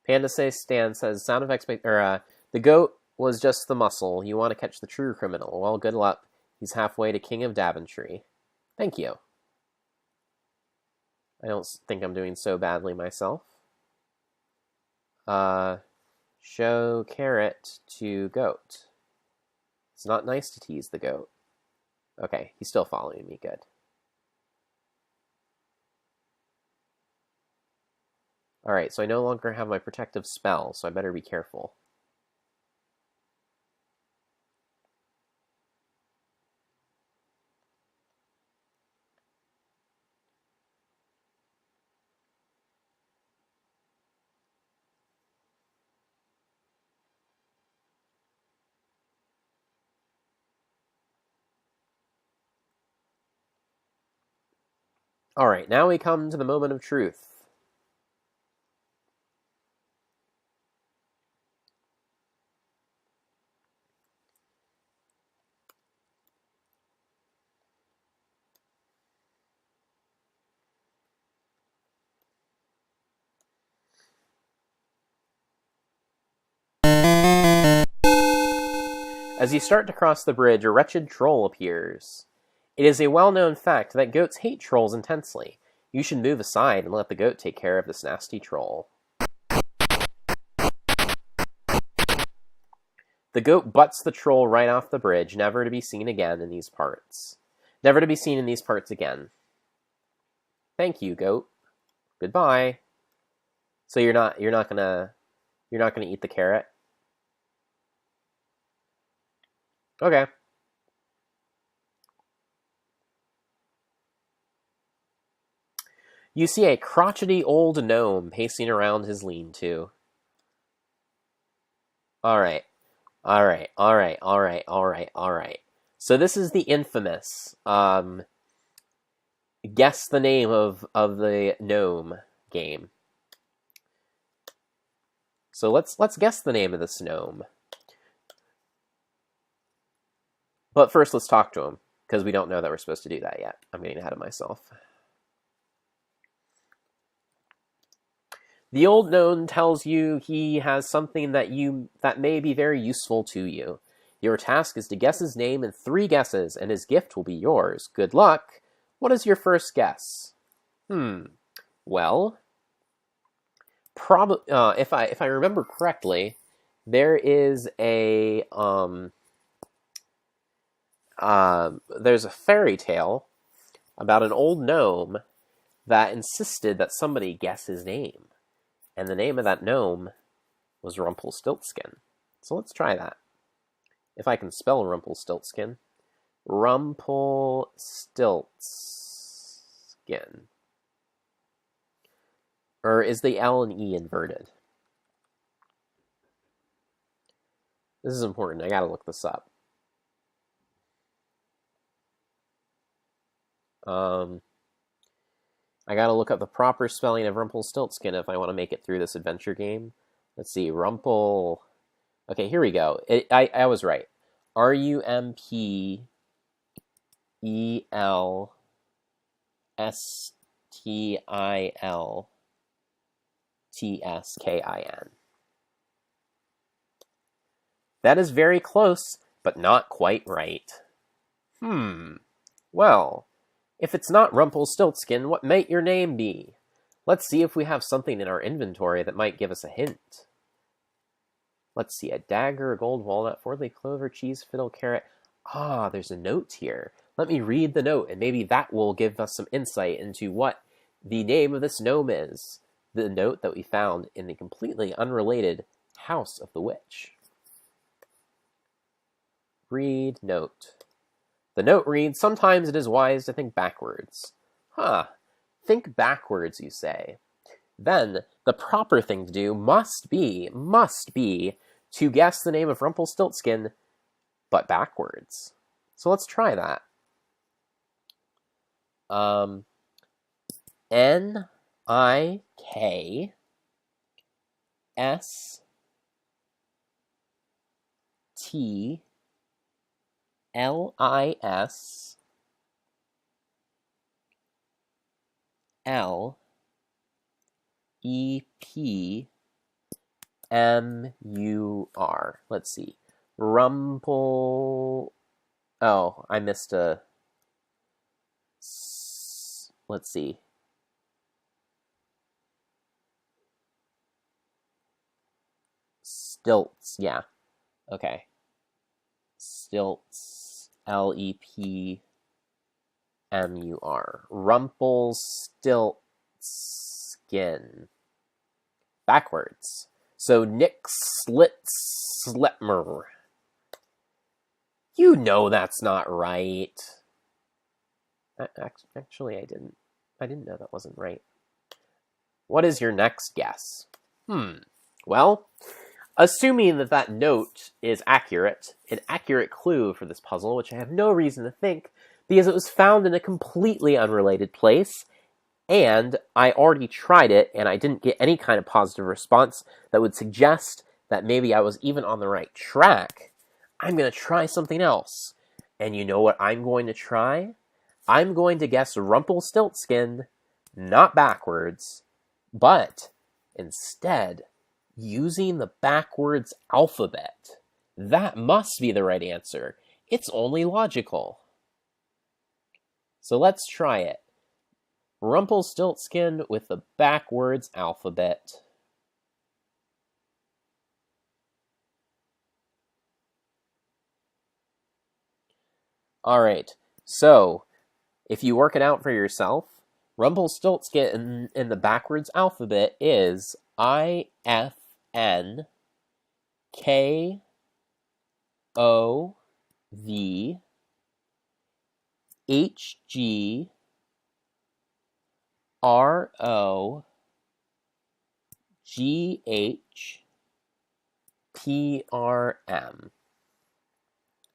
Panda Stan says, sound effects, the Goat was just the muscle. You want to catch the true criminal. Well, good luck. He's halfway to King of Daventry. Thank you. I don't think I'm doing so badly myself. Show carrot to Goat. It's not nice to tease the Goat. Okay, he's still following me. Good. Alright, so I no longer have my protective spell, so I better be careful. Alright, now we come to the moment of truth. As you start to cross the bridge, a wretched troll appears. It is a well-known fact that goats hate trolls intensely. You should move aside and let the Goat take care of this nasty troll. The Goat butts the troll right off the bridge, never to be seen again in these parts. Never to be seen in these parts again. Thank you, Goat. Goodbye. So you're not gonna eat the carrot? Okay. You see a crotchety old gnome pacing around his lean-to. Alright. Alright. So this is the infamous guess the name of the gnome game. So let's guess the name of this gnome. But first, let's talk to him, because we don't know that we're supposed to do that yet. I'm getting ahead of myself. The old gnome tells you he has something that may be very useful to you. Your task is to guess his name in 3 guesses, and his gift will be yours. Good luck. What is your first guess? Well, if I remember correctly, there is a there's a fairy tale about an old gnome that insisted that somebody guess his name. And the name of that gnome was Rumpelstiltskin. So let's try that. If I can spell Rumpelstiltskin. Rumpelstiltskin. Or is the L and E inverted? This is important. I gotta look this up. I gotta look up the proper spelling of Rumpelstiltskin if I want to make it through this adventure game. Let's see, Okay, here we go. I was right. Rumpelstiltskin. That is very close, but not quite right. Well, if it's not Rumpelstiltskin, what might your name be? Let's see if we have something in our inventory that might give us a hint. Let's see, a dagger, a gold walnut, 4-leaf clover, cheese, fiddle, carrot. Ah, there's a note here. Let me read the note, and maybe that will give us some insight into what the name of this gnome is. The note that we found in the completely unrelated House of the Witch. Read note. The note reads, sometimes it is wise to think backwards. Think backwards, you say. Then, the proper thing to do must be to guess the name of Rumpelstiltskin, but backwards. So let's try that. Nislepmur. Let's see. Oh, I missed a... Let's see. Stilts, yeah. Okay. Stilts. Lepmur. Rumpelstiltskin. Backwards. So Nislepmur. You know that's not right. Actually, I didn't. I didn't know that wasn't right. What is your next guess? Well, assuming that note is accurate, an accurate clue for this puzzle, which I have no reason to think, because it was found in a completely unrelated place, and I already tried it, and I didn't get any kind of positive response that would suggest that maybe I was even on the right track, I'm going to try something else. And you know what I'm going to try? I'm going to guess Rumpelstiltskin, not backwards, but instead using the backwards alphabet. That must be the right answer. It's only logical. So let's try it. Rumpelstiltskin with the backwards alphabet. All right, so if you work it out for yourself, Rumpelstiltskin in the backwards alphabet is IFNKOVHGROGHPRM.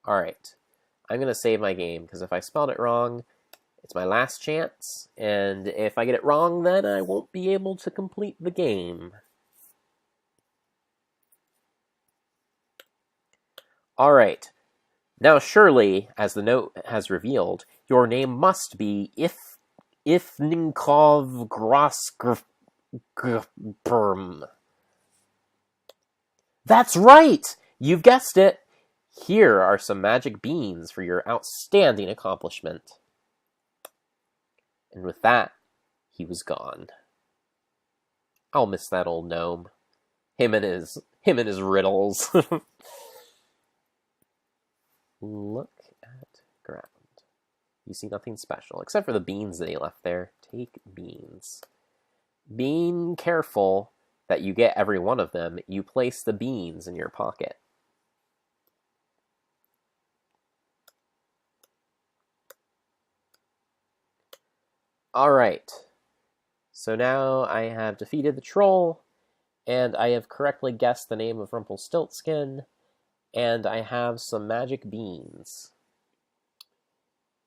All right. I'm going to save my game, because if I spelled it wrong, it's my last chance, and if I get it wrong, then I won't be able to complete the game. All right. Now, surely, as the note has revealed, your name must be Ifninkov Grosperm. That's right! You've guessed it! Here are some magic beans for your outstanding accomplishment. And with that, he was gone. I'll miss that old gnome. Him and his riddles. Look at ground. You see nothing special, except for the beans that he left there. Take beans. Being careful that you get every one of them. You place the beans in your pocket. Alright. So now I have defeated the troll, and I have correctly guessed the name of Rumpelstiltskin, and I have some magic beans.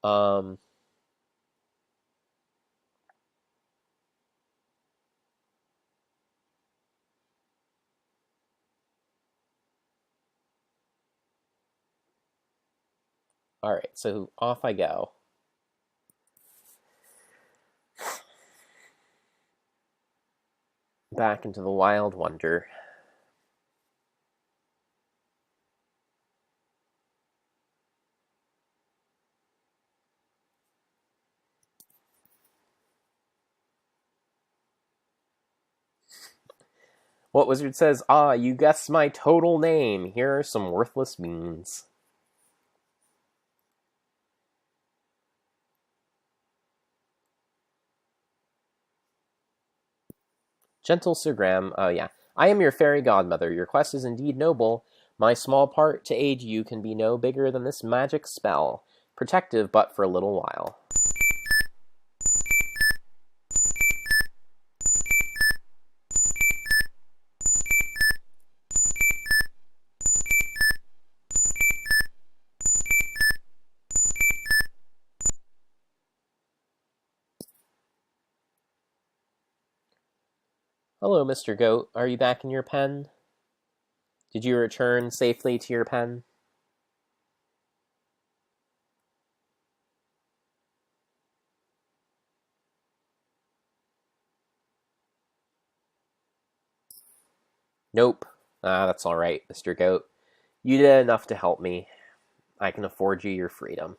Alright, so off I go. Back into the wild wonder. What wizard says, "Ah, you guessed my total name. Here are some worthless beans." Gentle Sir Graham, oh yeah. I am your fairy godmother. Your quest is indeed noble. My small part to aid you can be no bigger than this magic spell. Protective, but for a little while. Hello, Mr. Goat. Are you back in your pen? Did you return safely to your pen? Nope. Ah, that's alright, Mr. Goat. You did enough to help me. I can afford you your freedom.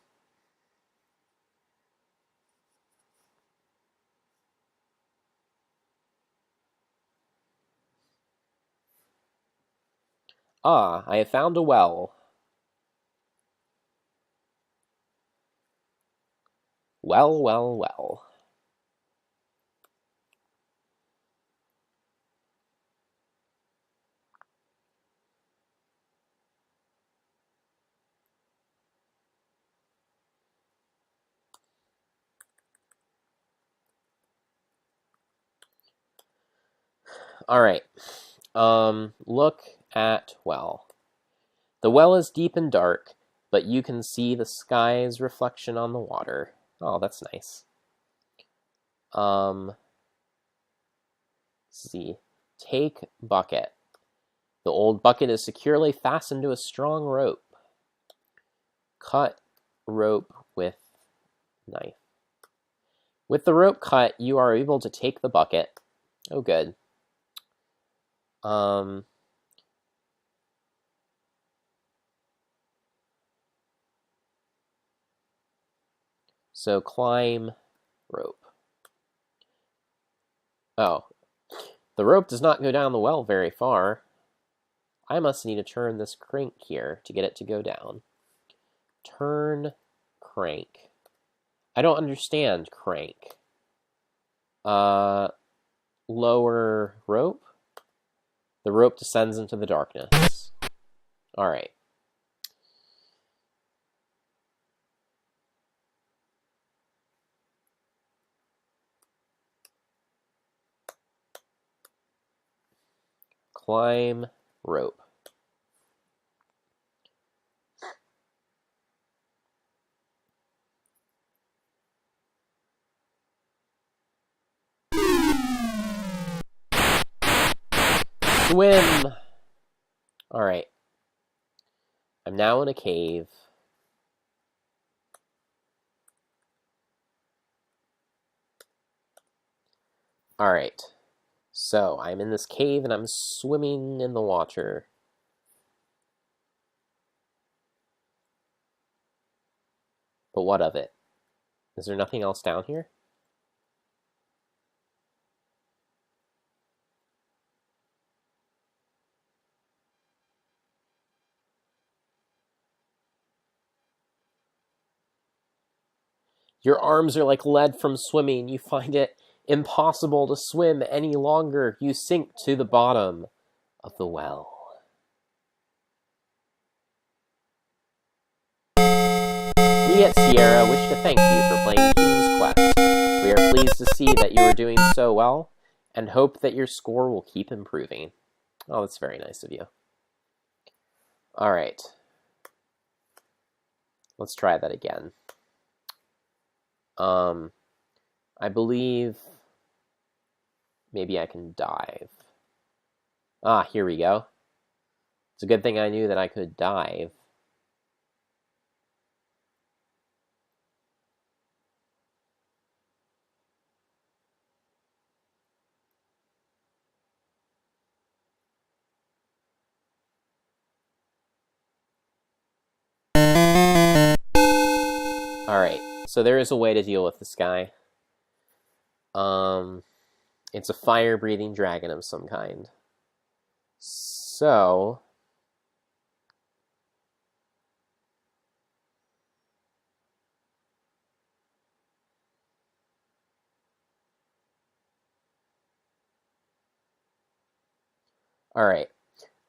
Ah, I have found a well. Well, well, well. Alright. Look at well. The well is deep and dark, but you can see the sky's reflection on the water. Oh, that's nice. Let's see. Take bucket. The old bucket is securely fastened to a strong rope. Cut rope with knife. With the rope cut, you are able to take the bucket. Oh, good. So climb rope. Oh, the rope does not go down the well very far. I must need to turn this crank here to get it to go down. Turn crank. I don't understand crank. Lower rope. The rope descends into the darkness. All right. Climb rope. Swim! Alright. I'm now in a cave. Alright. So, I'm in this cave and I'm swimming in the water. But what of it? Is there nothing else down here? Your arms are like lead from swimming. You find it impossible to swim any longer. You sink to the bottom of the well. We at Sierra wish to thank you for playing King's Quest. We are pleased to see that you are doing so well and hope that your score will keep improving. Oh, that's very nice of you. All right. Let's try that again. I believe maybe I can dive. Ah, here we go. It's a good thing I knew that I could dive. Alright, so there is a way to deal with this guy. It's a fire-breathing dragon of some kind. So... Alright,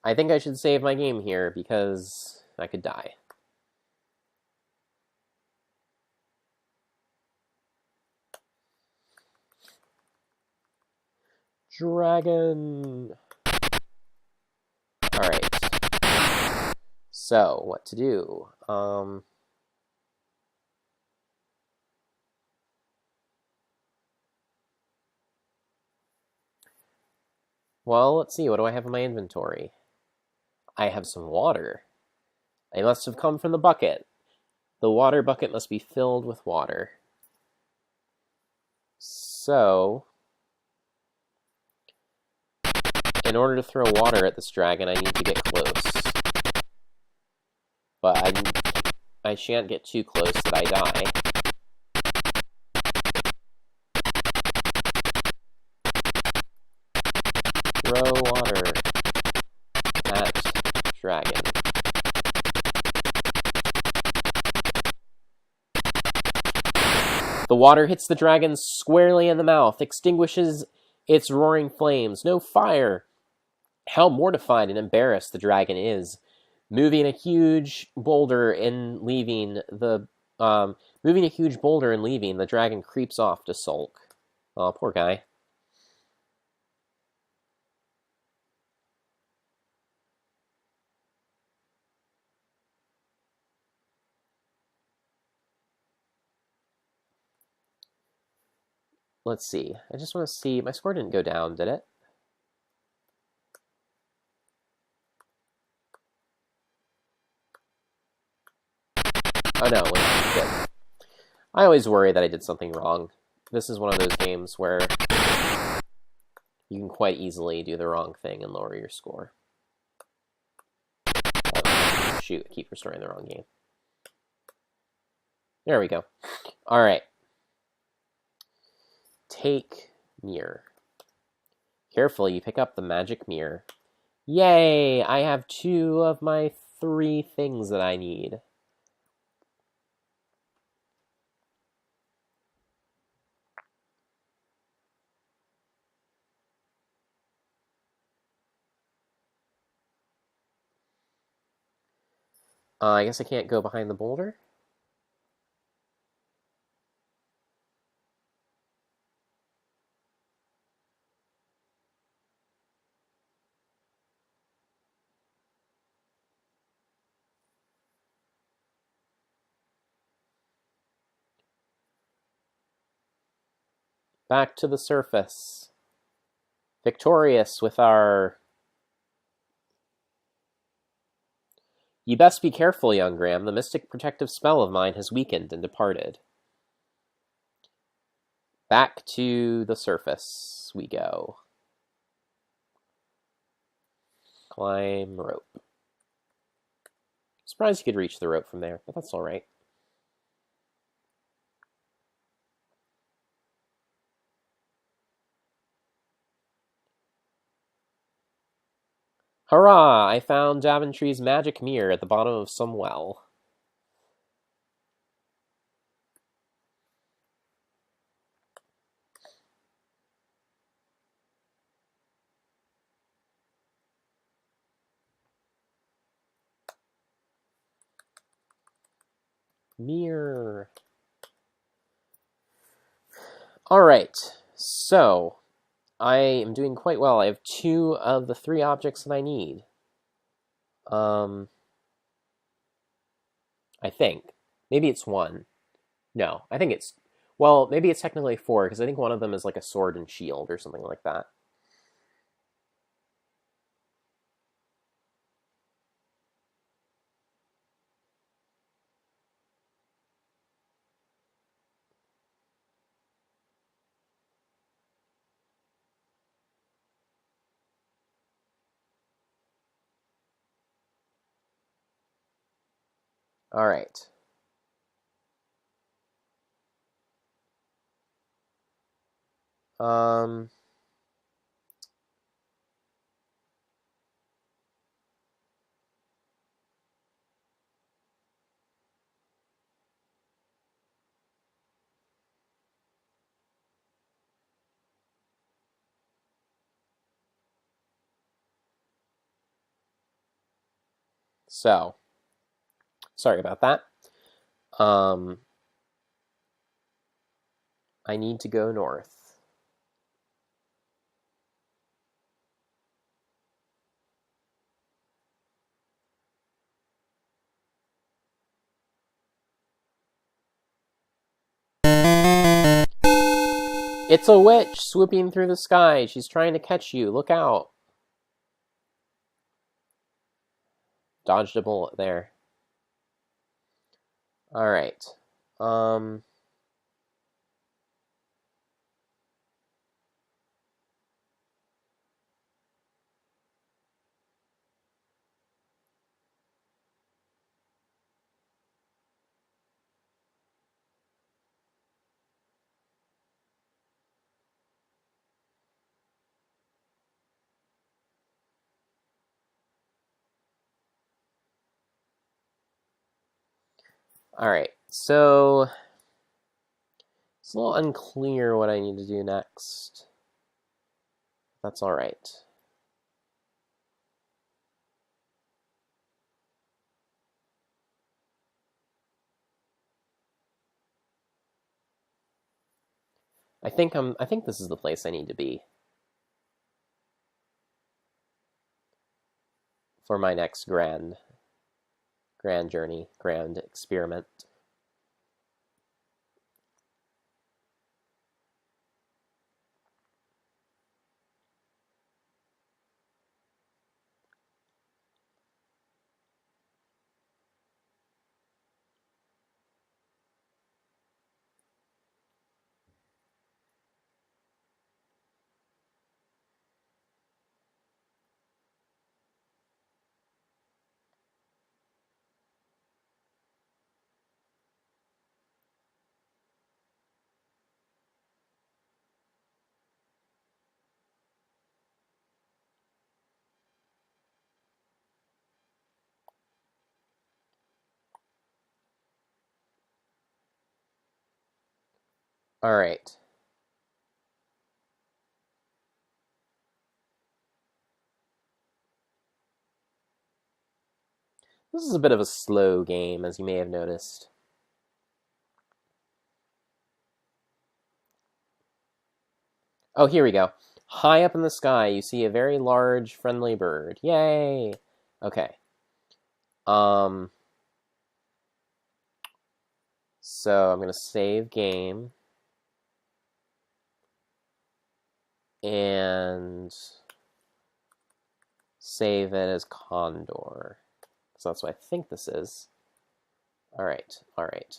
I think I should save my game here because I could die. Dragon! Alright. So, what to do? Well, let's see. What do I have in my inventory? I have some water. I must have come from the bucket. The water bucket must be filled with water. So, in order to throw water at this dragon, I need to get close. But I shan't get too close that I die. Throw water at dragon. The water hits the dragon squarely in the mouth, extinguishes its roaring flames. No fire! How mortified and embarrassed the dragon is. Moving a huge boulder and leaving, the dragon creeps off to sulk. Oh, poor guy. Let's see. I just want to see. My score didn't go down, did it? Oh no, wait, good. I always worry that I did something wrong. This is one of those games where you can quite easily do the wrong thing and lower your score. Oh, shoot, I keep restoring the wrong game. There we go. All right. Take mirror. Carefully, you pick up the magic mirror. Yay! I have 2 of my 3 things that I need. I guess I can't go behind the boulder? Back to the surface. Victorious with our You best be careful, young Graham. The mystic protective spell of mine has weakened and departed. Back to the surface we go. Climb rope. Surprised you could reach the rope from there, but that's all right. Hurrah! I found Daventry's magic mirror at the bottom of some well. Mirror. All right, so I am doing quite well. I have 2 of the 3 objects that I need. I think. Maybe it's 1. No, I think it's... Well, maybe it's technically 4, because I think one of them is like a sword and shield or something like that. All right. Um... So, sorry about that. I need to go north. It's a witch swooping through the sky. She's trying to catch you. Look out. Dodged a bullet there. All right. All right. So it's a little unclear what I need to do next. That's all right. I think this is the place I need to be for my next grand journey, grand experiment. All right. This is a bit of a slow game, as you may have noticed. Oh, here we go. High up in the sky, you see a very large, friendly bird. Yay! Okay. So I'm going to save game. And save it as Condor. So that's what I think this is. All right, all right.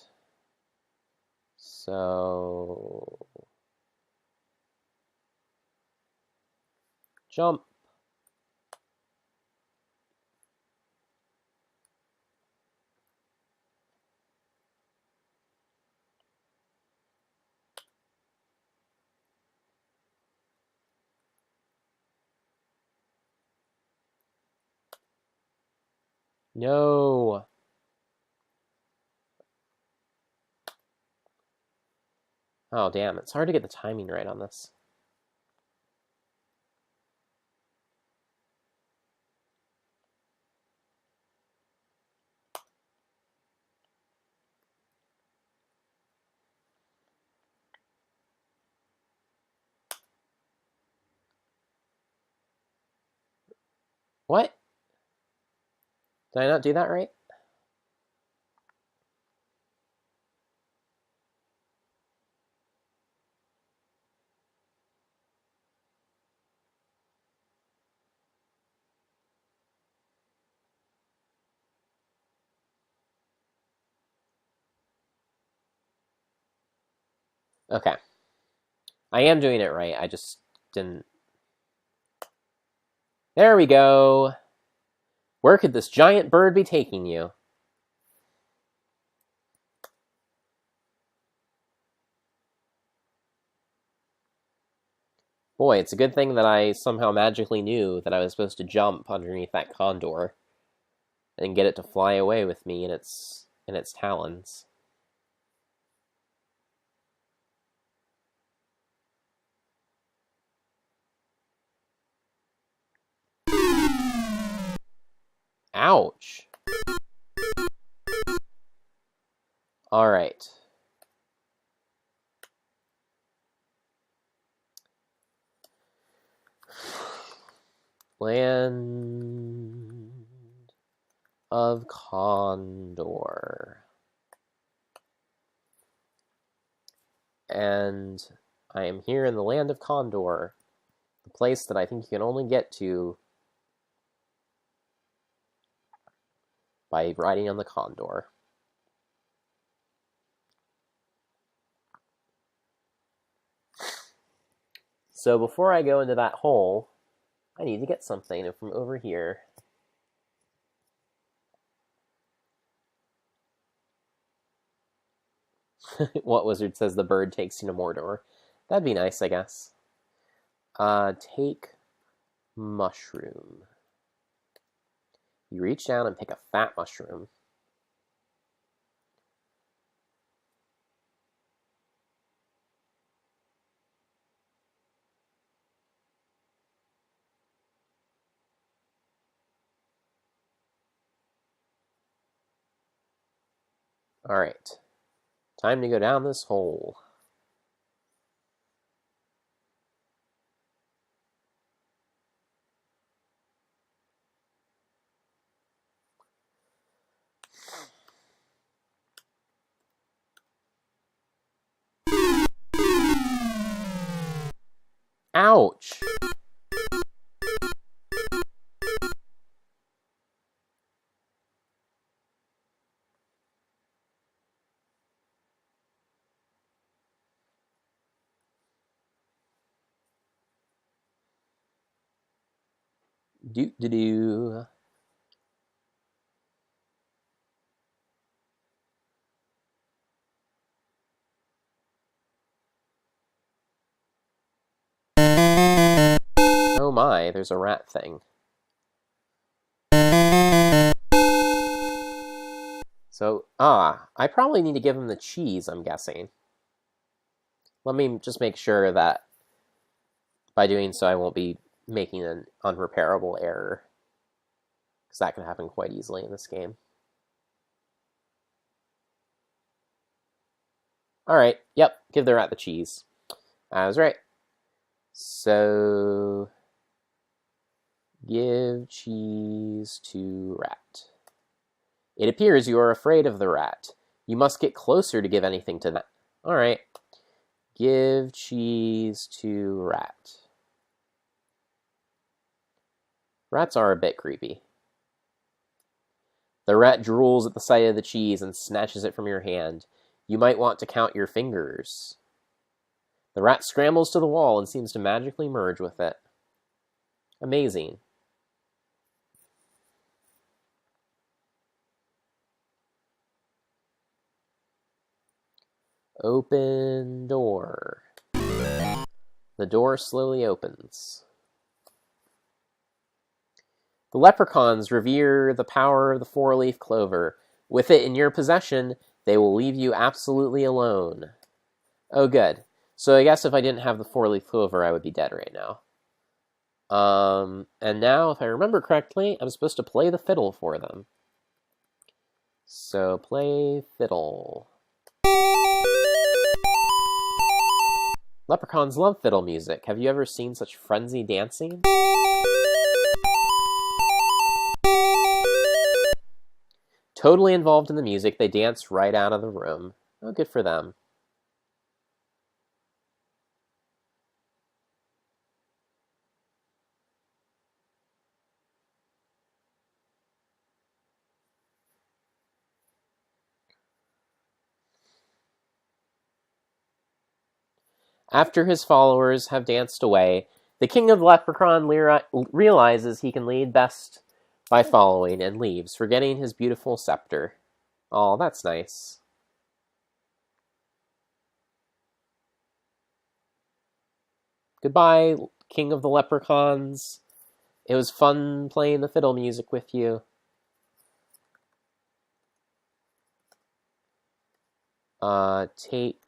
So jump. No. Oh, damn. It's hard to get the timing right on this. What? Did I not do that right? Okay. I am doing it right. I just didn't. There we go. Where could this giant bird be taking you? Boy, it's a good thing that I somehow magically knew that I was supposed to jump underneath that condor and get it to fly away with me in its talons. Ouch. All right. Land of Condor. And I am here in the land of Condor, the place that I think you can only get to by riding on the Condor. So before I go into that hole, I need to get something from over here. What wizard says the bird takes you to Mordor? That'd be nice, I guess. Take mushroom. You reach down and pick a fat mushroom. All right. Time to go down this hole. Ouch! Doo-doo-doo. Oh my, there's a rat thing. So, I probably need to give him the cheese, I'm guessing. Let me just make sure that by doing so I won't be making an unrepairable error, because that can happen quite easily in this game. Alright, yep, give the rat the cheese. I was right. So, give cheese to rat. It appears you are afraid of the rat. You must get closer to give anything to that. Alright. Give cheese to rat. Rats are a bit creepy. The rat drools at the sight of the cheese and snatches it from your hand. You might want to count your fingers. The rat scrambles to the wall and seems to magically merge with it. Amazing. Open door. The door slowly opens. The leprechauns revere the power of the four-leaf clover. With it in your possession, they will leave you absolutely alone. Oh, good. So I guess if I didn't have the four-leaf clover, I would be dead right now. And now, if I remember correctly, I'm supposed to play the fiddle for them. So, play fiddle. Leprechauns love fiddle music. Have you ever seen such frenzied dancing? Totally involved in the music, they dance right out of the room. Oh, good for them. After his followers have danced away, the king of Leprechaun realizes he can lead best by following and leaves, forgetting his beautiful scepter. Oh, that's nice. Goodbye, king of the Leprechauns. It was fun playing the fiddle music with you. Take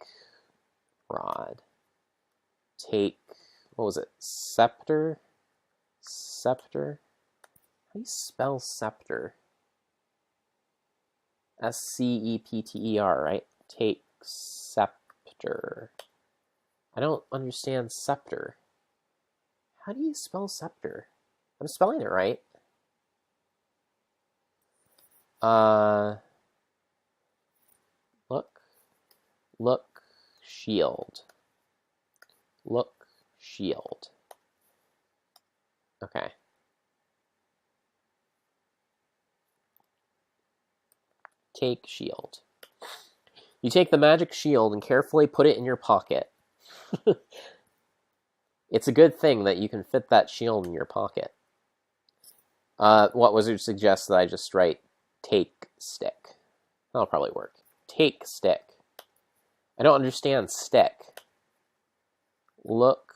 rod. Take, what was it? Scepter? Scepter? How do you spell scepter? S-C-E-P-T-E-R, right? Take scepter. I don't understand scepter. How do you spell scepter? I'm spelling it right. Look, shield. Look, shield. Okay. Take shield. You take the magic shield and carefully put it in your pocket. It's a good thing that you can fit that shield in your pocket. What Wizard suggests that I just write take stick. That'll probably work. Take stick. I don't understand stick. Look.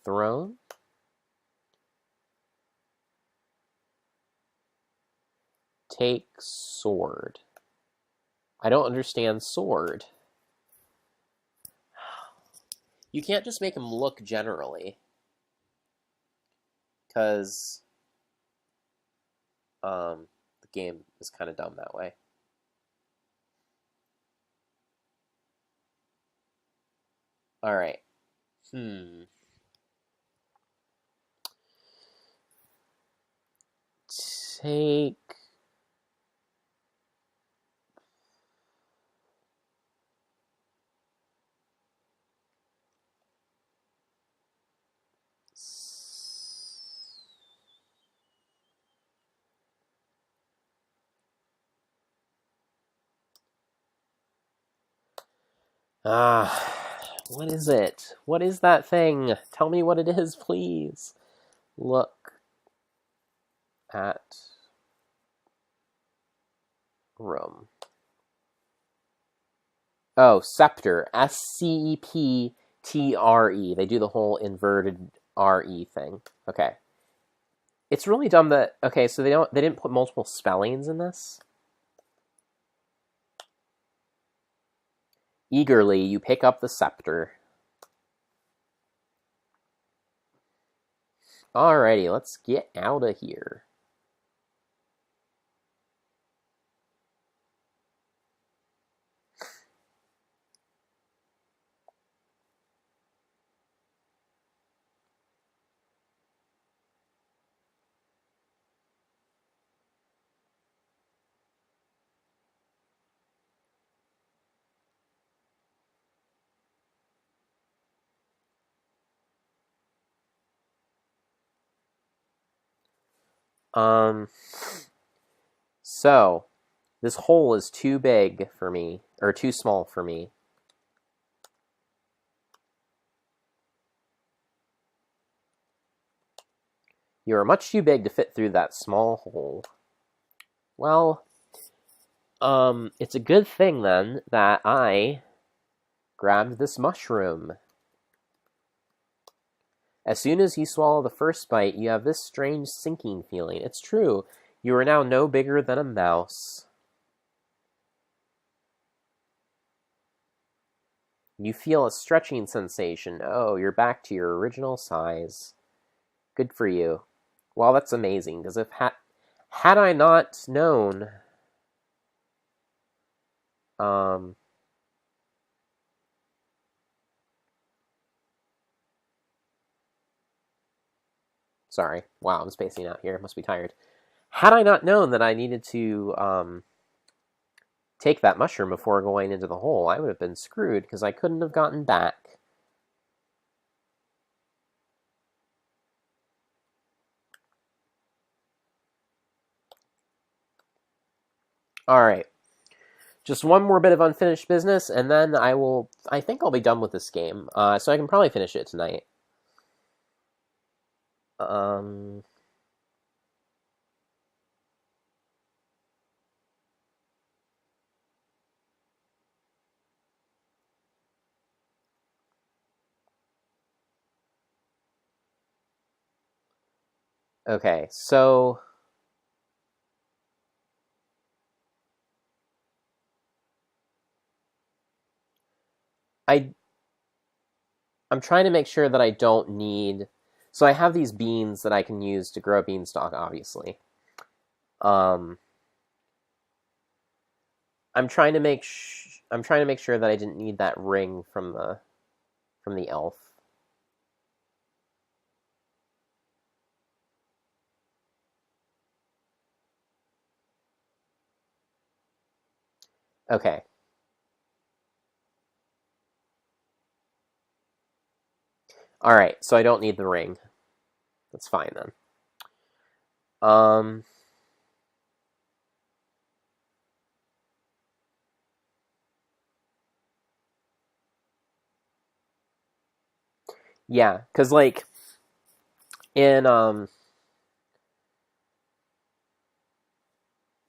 Throne? Take sword. I don't understand sword. You can't just make him look generally. Because the game is kind of dumb that way. Alright. Take... what is it? What is that thing? Tell me what it is, please. Look at room. Oh, scepter. S-C-E-P-T-R-E. They do the whole inverted R-E thing. Okay. It's really dumb that... Okay, so they didn't put multiple spellings in this? Eagerly, you pick up the scepter. Alrighty, let's get out of here. So, this hole is too big for me, or too small for me. You are much too big to fit through that small hole. Well, it's a good thing then that I grabbed this mushroom. As soon as you swallow the first bite, you have this strange sinking feeling. It's true. You are now no bigger than a mouse. You feel a stretching sensation. Oh, you're back to your original size. Good for you. Well, that's amazing, because had I not known, um, sorry, wow, I'm spacing out here. Must be tired. Had I not known that I needed to take that mushroom before going into the hole, I would have been screwed, because I couldn't have gotten back. All right. Just one more bit of unfinished business, and then I think I'll be done with this game. So I can probably finish it tonight. Um, okay, so I I'm trying to make sure that I don't need. So I have these beans that I can use to grow a beanstalk, obviously. Um, I'm trying to make sure that I didn't need that ring from the elf. Okay. All right. So I don't need the ring. That's fine then. Um, yeah, because like in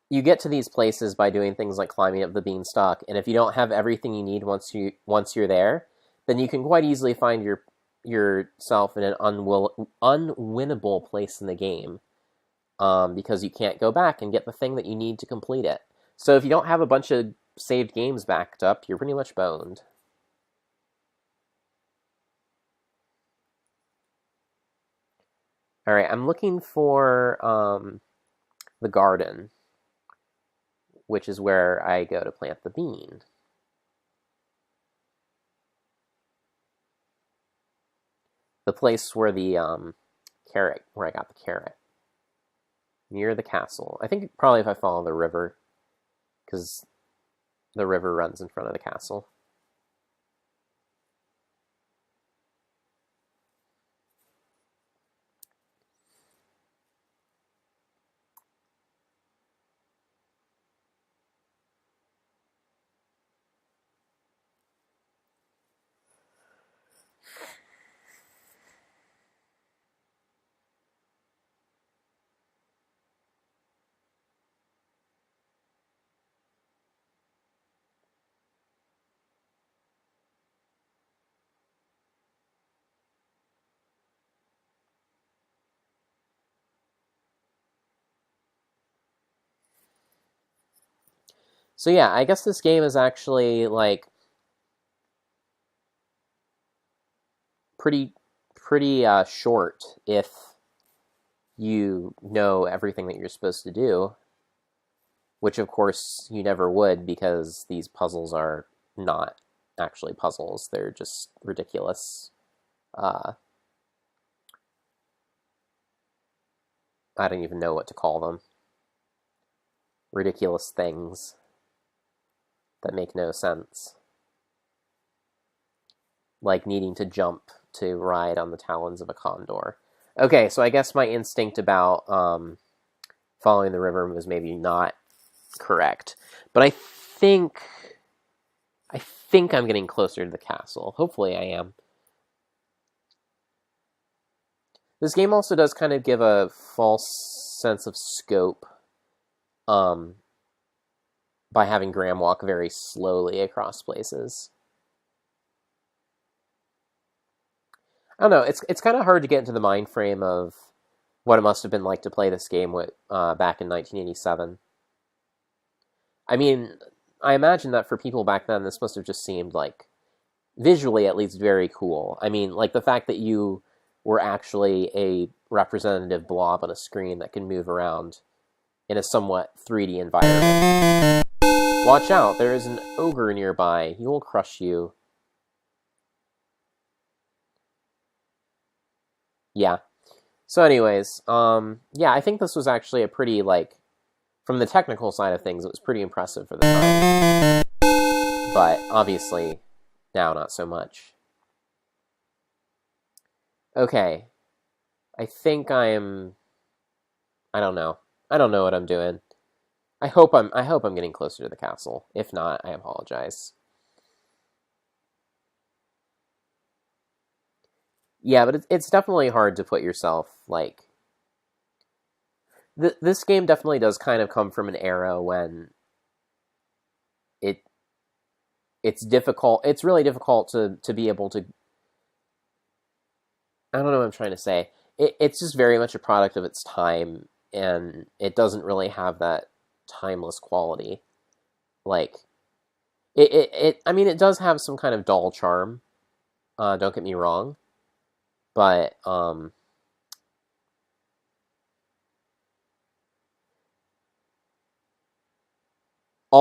you get to these places by doing things like climbing up the beanstalk, and if you don't have everything you need once you're there, then you can quite easily find yourself in an unwinnable place in the game, because you can't go back and get the thing that you need to complete it. So if you don't have a bunch of saved games backed up, you're pretty much boned. All right, I'm looking for the garden, which is where I go to plant the bean. The place where the carrot, where I got the carrot. Near the castle. I think probably if I follow the river, because the river runs in front of the castle. So yeah, I guess this game is actually like pretty short if you know everything that you're supposed to do, which of course you never would, because these puzzles are not actually puzzles. They're just ridiculous. Uh, I don't even know what to call them. Ridiculous things that make no sense. Like needing to jump to ride on the talons of a condor. Okay, so I guess my instinct about following the river was maybe not correct. But I think I'm getting closer to the castle. Hopefully I am. This game also does kind of give a false sense of scope by having Graham walk very slowly across places. I don't know, it's kind of hard to get into the mind frame of what it must have been like to play this game back in 1987. I mean, I imagine that for people back then, this must have just seemed like, visually at least, very cool. I mean, like the fact that you were actually a representative blob on a screen that can move around in a somewhat 3D environment. Watch out, there is an ogre nearby. He will crush you. Yeah. So anyways, yeah, I think this was actually a pretty, like, from the technical side of things, it was pretty impressive for the time. But obviously, now not so much. Okay. I think I don't know. I don't know what I'm doing. I hope I'm getting closer to the castle. If not, I apologize. Yeah, but it's definitely hard to put yourself, like... This game definitely does kind of come from an era when it's difficult. It's really difficult to be able to... I don't know what I'm trying to say. It's just very much a product of its time, and it doesn't really have that timeless quality. Like, I mean, it does have some kind of doll charm. Don't get me wrong. But, all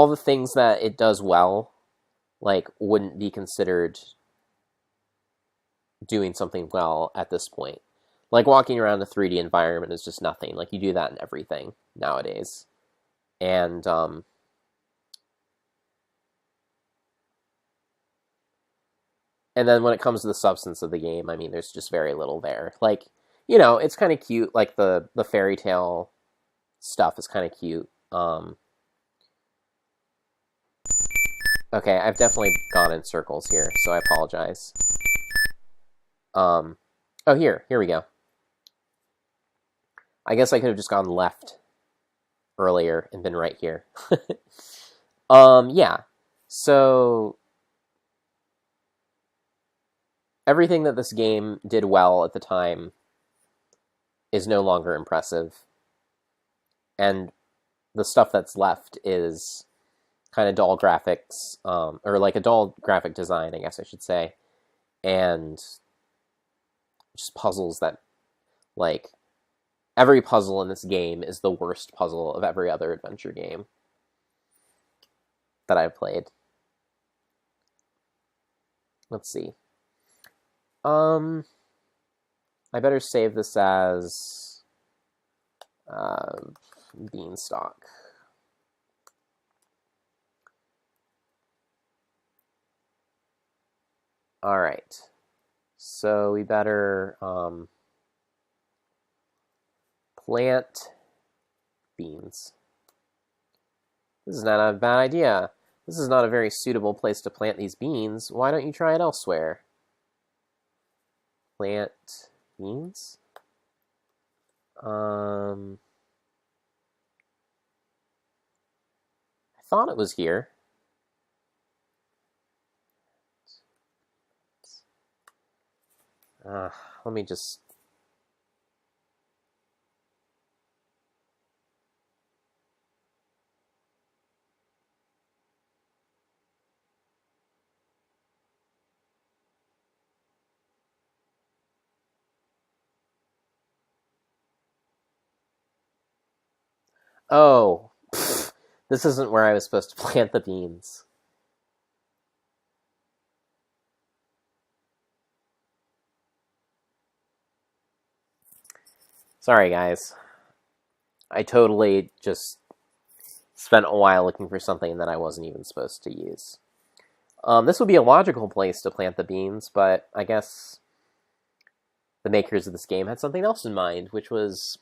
the things that it does well, like, wouldn't be considered doing something well at this point. Like, walking around a 3D environment is just nothing. Like, you do that in everything nowadays. And, and then when it comes to the substance of the game, I mean, there's just very little there. Like, you know, it's kind of cute. Like, the fairy tale stuff is kind of cute. Okay, I've definitely gone in circles here, so I apologize. Oh, here we go. I guess I could have just gone left earlier and been right here. Yeah. So, everything that this game did well at the time is no longer impressive. And the stuff that's left is kind of dull graphics, or like a dull graphic design, I guess I should say, and just puzzles that, like, every puzzle in this game is the worst puzzle of every other adventure game that I've played. Let's see. I better save this as Beanstalk. All right. So we better plant beans. This is not a bad idea. This is not a very suitable place to plant these beans. Why don't you try it elsewhere? Plant beans? I thought it was here. Let me just... Oh, this isn't where I was supposed to plant the beans. Sorry, guys. I totally just spent a while looking for something that I wasn't even supposed to use. This would be a logical place to plant the beans, but I guess the makers of this game had something else in mind, which was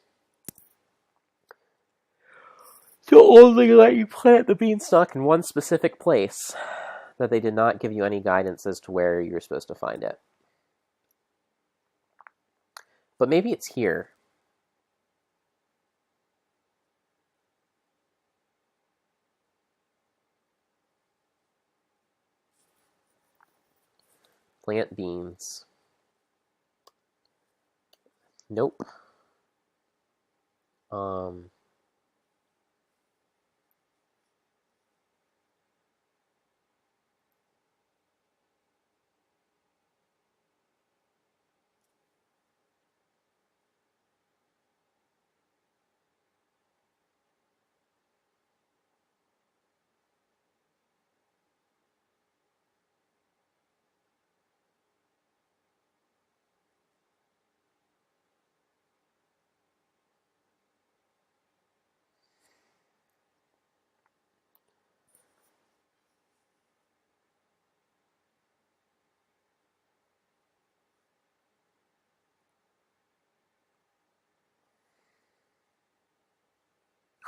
to only let you plant the beanstalk in one specific place, that they did not give you any guidance as to where you're supposed to find it. But maybe it's here. Plant beans. Nope.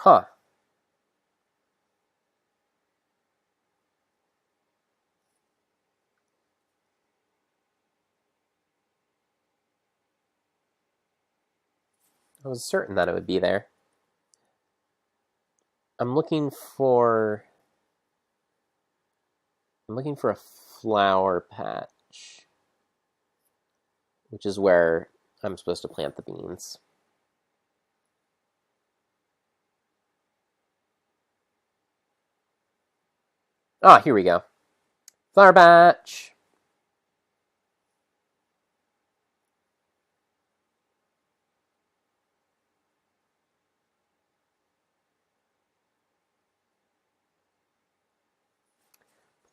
Huh. I was certain that it would be there. I'm looking for a flower patch, which is where I'm supposed to plant the beans. Ah, here we go. Flower patch.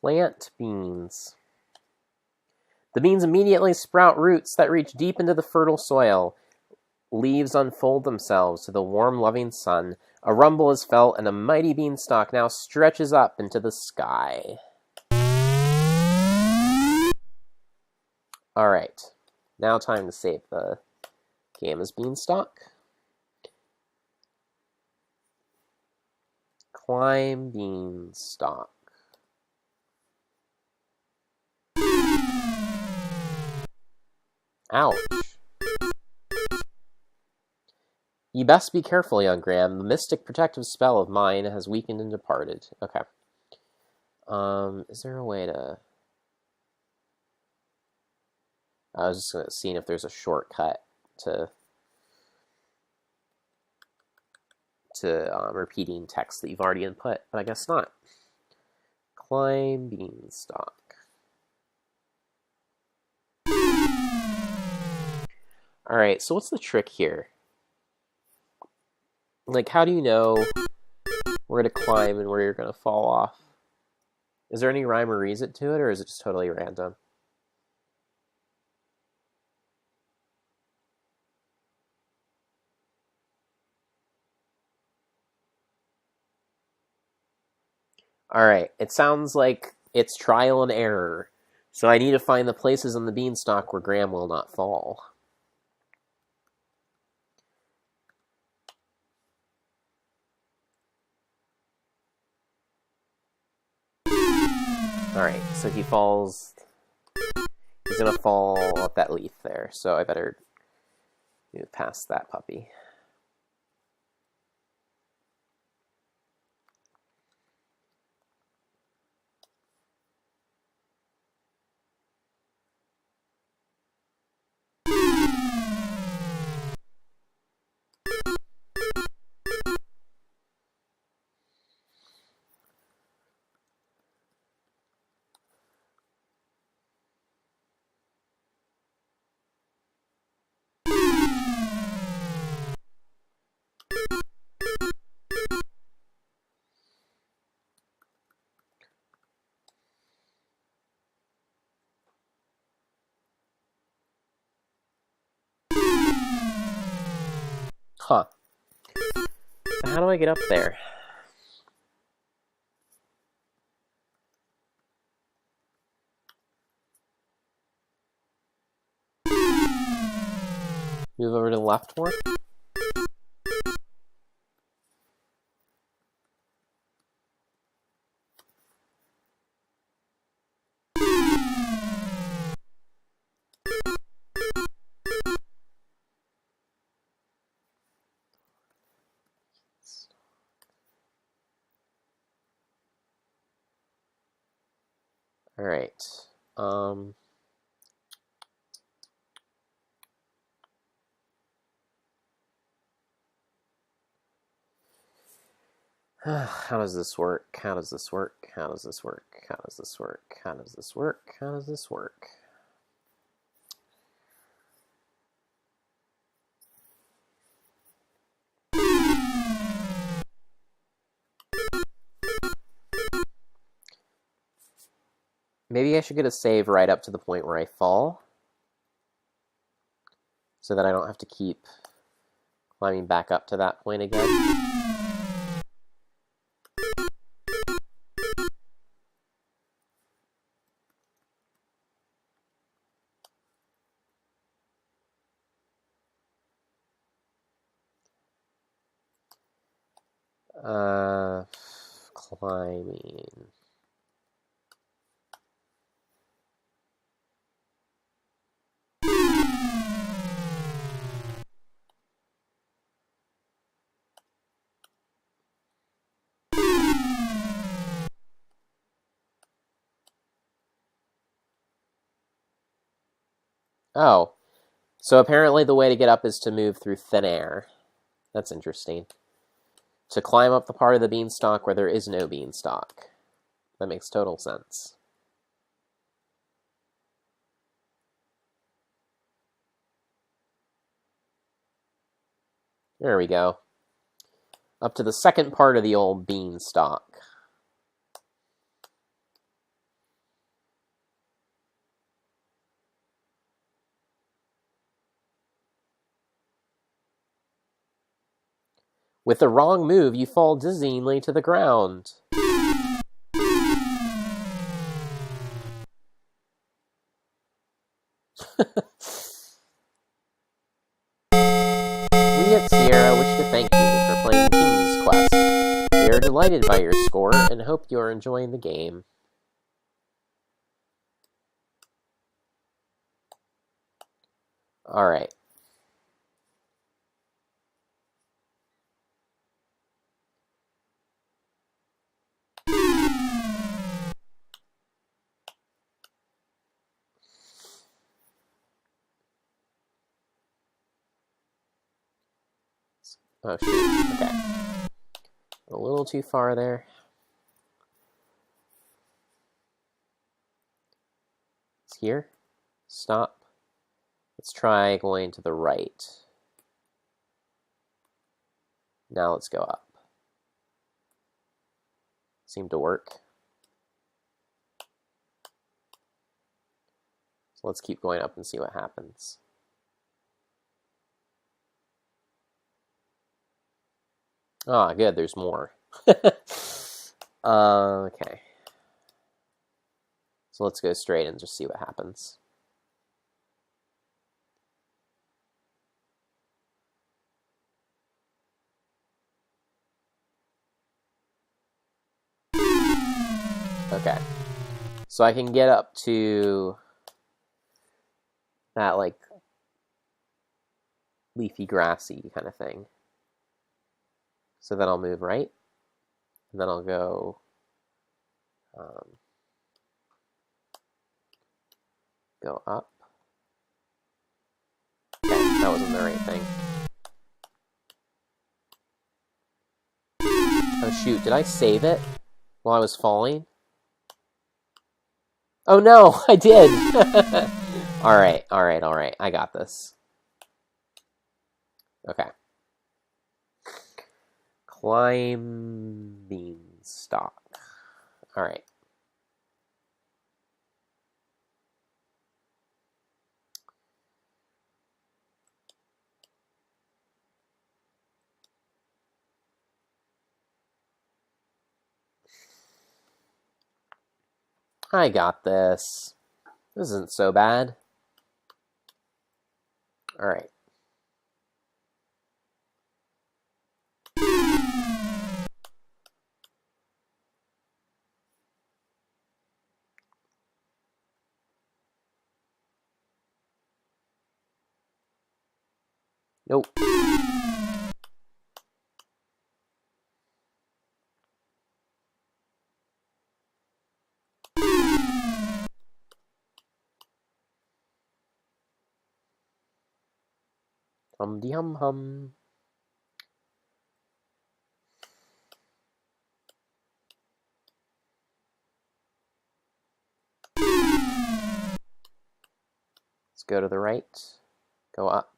Plant beans. The beans immediately sprout roots that reach deep into the fertile soil. Leaves unfold themselves to the warm, loving sun. A rumble is felt, and a mighty beanstalk now stretches up into the sky. All right. Now time to save the game as beanstalk. Climb beanstalk. Ouch. You best be careful, young Graham. The mystic protective spell of mine has weakened and departed. Okay. Is there a way to... I was just seeing if there's a shortcut to repeating text that you've already input, but I guess not. Climb beanstalk. Alright, so what's the trick here? Like, how do you know where to climb and where you're going to fall off? Is there any rhyme or reason to it, or is it just totally random? Alright, it sounds like it's trial and error. So I need to find the places on the beanstalk where Graham will not fall. Alright, so he falls... He's gonna fall up that leaf there, so I better move past that puppy. Huh. So how do I get up there? Move over to the left more? All right. How does this work? How does this work? How does this work? How does this work? How does this work? How does this work? Maybe I should get a save right up to the point where I fall, so that I don't have to keep climbing back up to that point again. Climbing. Oh, so apparently the way to get up is to move through thin air. That's interesting. To climb up the part of the beanstalk where there is no beanstalk. That makes total sense. There we go. Up to the second part of the old beanstalk. With the wrong move, you fall dizzyingly to the ground. We at Sierra wish to thank you for playing King's Quest. We are delighted by your score and hope you are enjoying the game. All right. Oh, shoot. Okay. A little too far there. It's here. Stop. Let's try going to the right. Now let's go up. Seemed to work. So let's keep going up and see what happens. Ah, good, there's more. Okay. So let's go straight and just see what happens. Okay. So I can get up to that, like, leafy, grassy kind of thing. So then I'll move right, and then I'll go go up. Okay, that wasn't the right thing. Oh shoot, did I save it while I was falling? Oh no, I did! Alright, alright, alright, I got this. Okay. Climbing stock. Alright. I got this. This isn't so bad. Alright. Nope. Hum. Let's go to the right. Go up.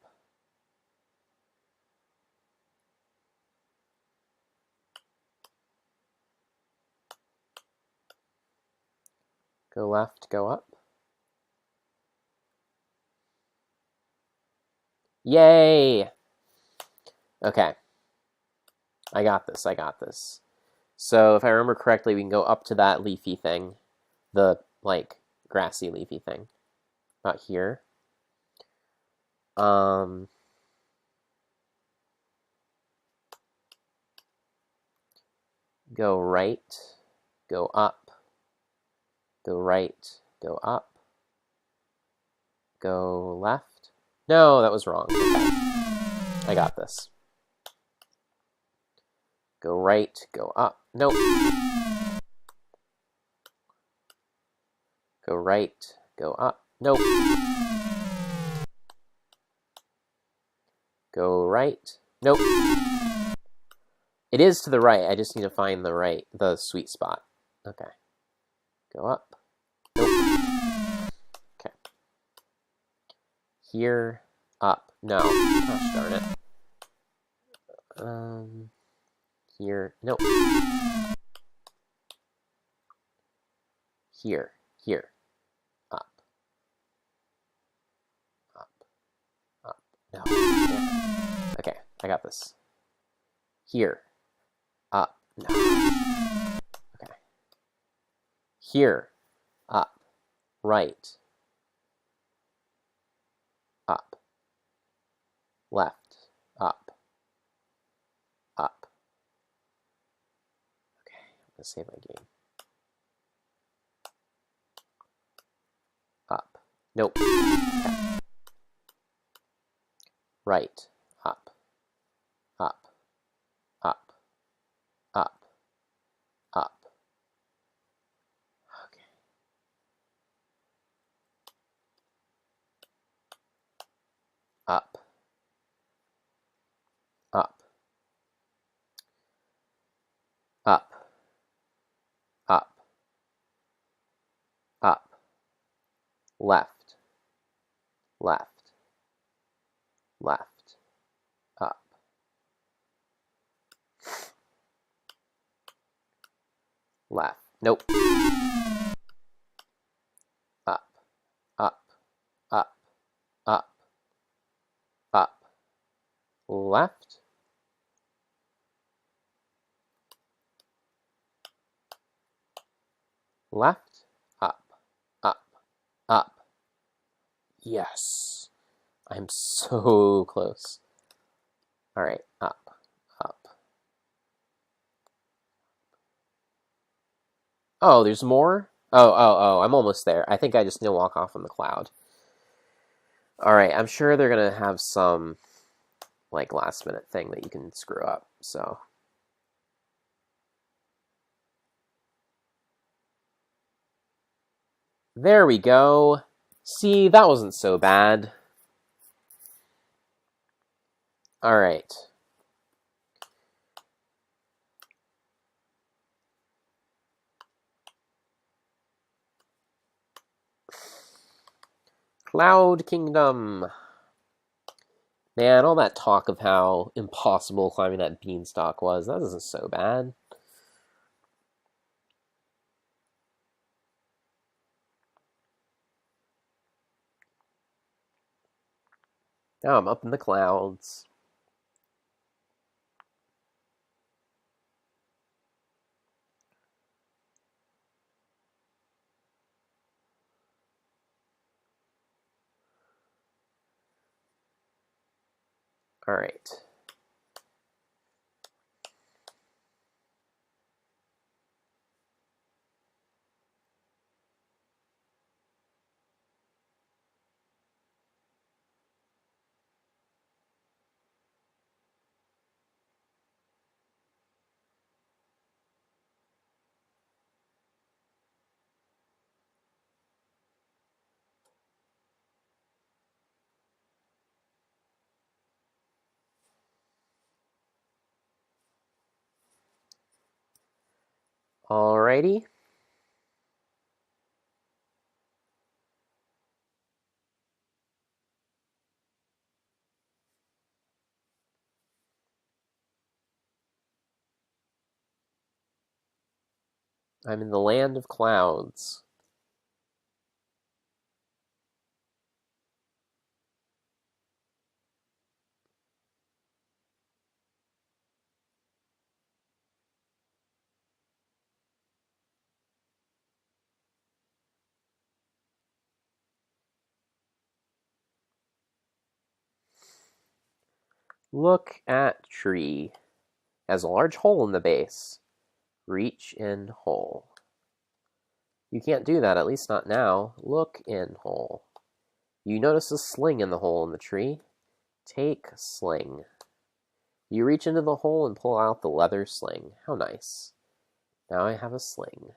Go left, go up. Yay! Okay. I got this. So if I remember correctly, we can go up to that leafy thing. The, like, grassy leafy thing. About here. Go right, go up, go right, go up, go left. No, that was wrong. Okay. I got this. Go right, go up. Nope. Go right, go up. Nope. Go right. Nope. It is to the right. I just need to find the sweet spot. Okay. Go up. Nope. Okay. Here, up. No. Gosh darn it. Here. Nope. Here. Up. No. Yeah. Okay, I got this. Here. Up. No. Okay. Here. Up. Right. Up. Left. Up. Up. Okay, I'm gonna save my game. Up. Nope. Okay. Right. Up. Up. Up. Up. Up. Okay. Up. Up. Up. Up. Up. Left. Left. Left. Up. Left. Nope. Up. Up. Up. Up. Up. Left. Left. Up. Up. Up. Yes. I'm so close. All right. Up. Up. Oh, there's more? Oh. I'm almost there. I think I just need to walk off on the cloud. All right. I'm sure they're going to have some, like, last minute thing that you can screw up. So. There we go. See, that wasn't so bad. All right. Cloud Kingdom. Man, all that talk of how impossible climbing that beanstalk was, that isn't so bad. Now I'm up in the clouds. All right. Alrighty. I'm in the land of clouds. Look at tree. Has a large hole in the base. Reach in hole. You can't do that, at least not now. Look in hole. You notice a sling in the hole in the tree. Take sling. You reach into the hole and pull out the leather sling. How nice. Now I have a sling.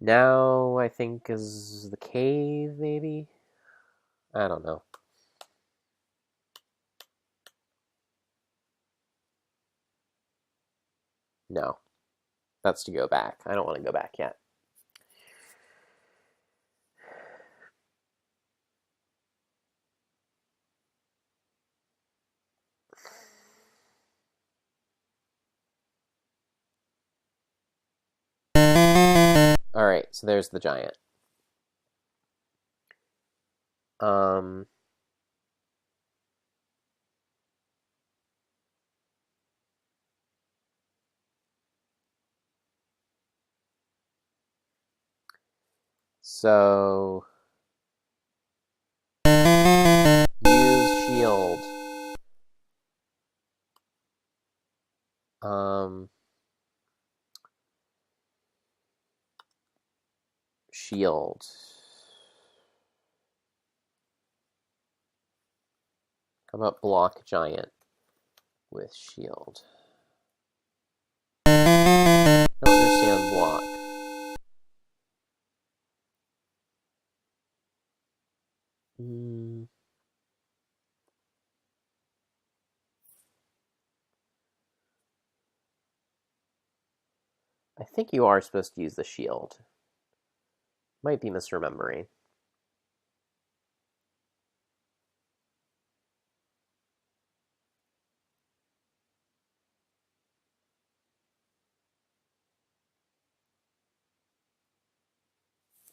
Now I think is the cave, maybe? I don't know. No. That's to go back. I don't want to go back yet. Alright, so there's the giant. So use shield. Shield. How about block giant with shield? I don't understand block. I think you are supposed to use the shield. Might be misremembering.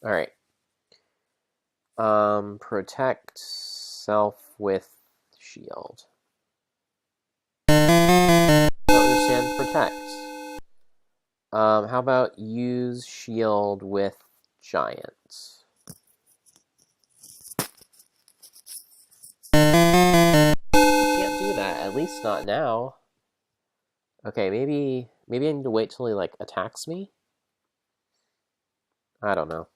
Alright. Protect self with shield. I don't understand protect. How about use shield with giant? You can't do that, at least not now. Okay, maybe I need to wait till he, like, attacks me? I don't know.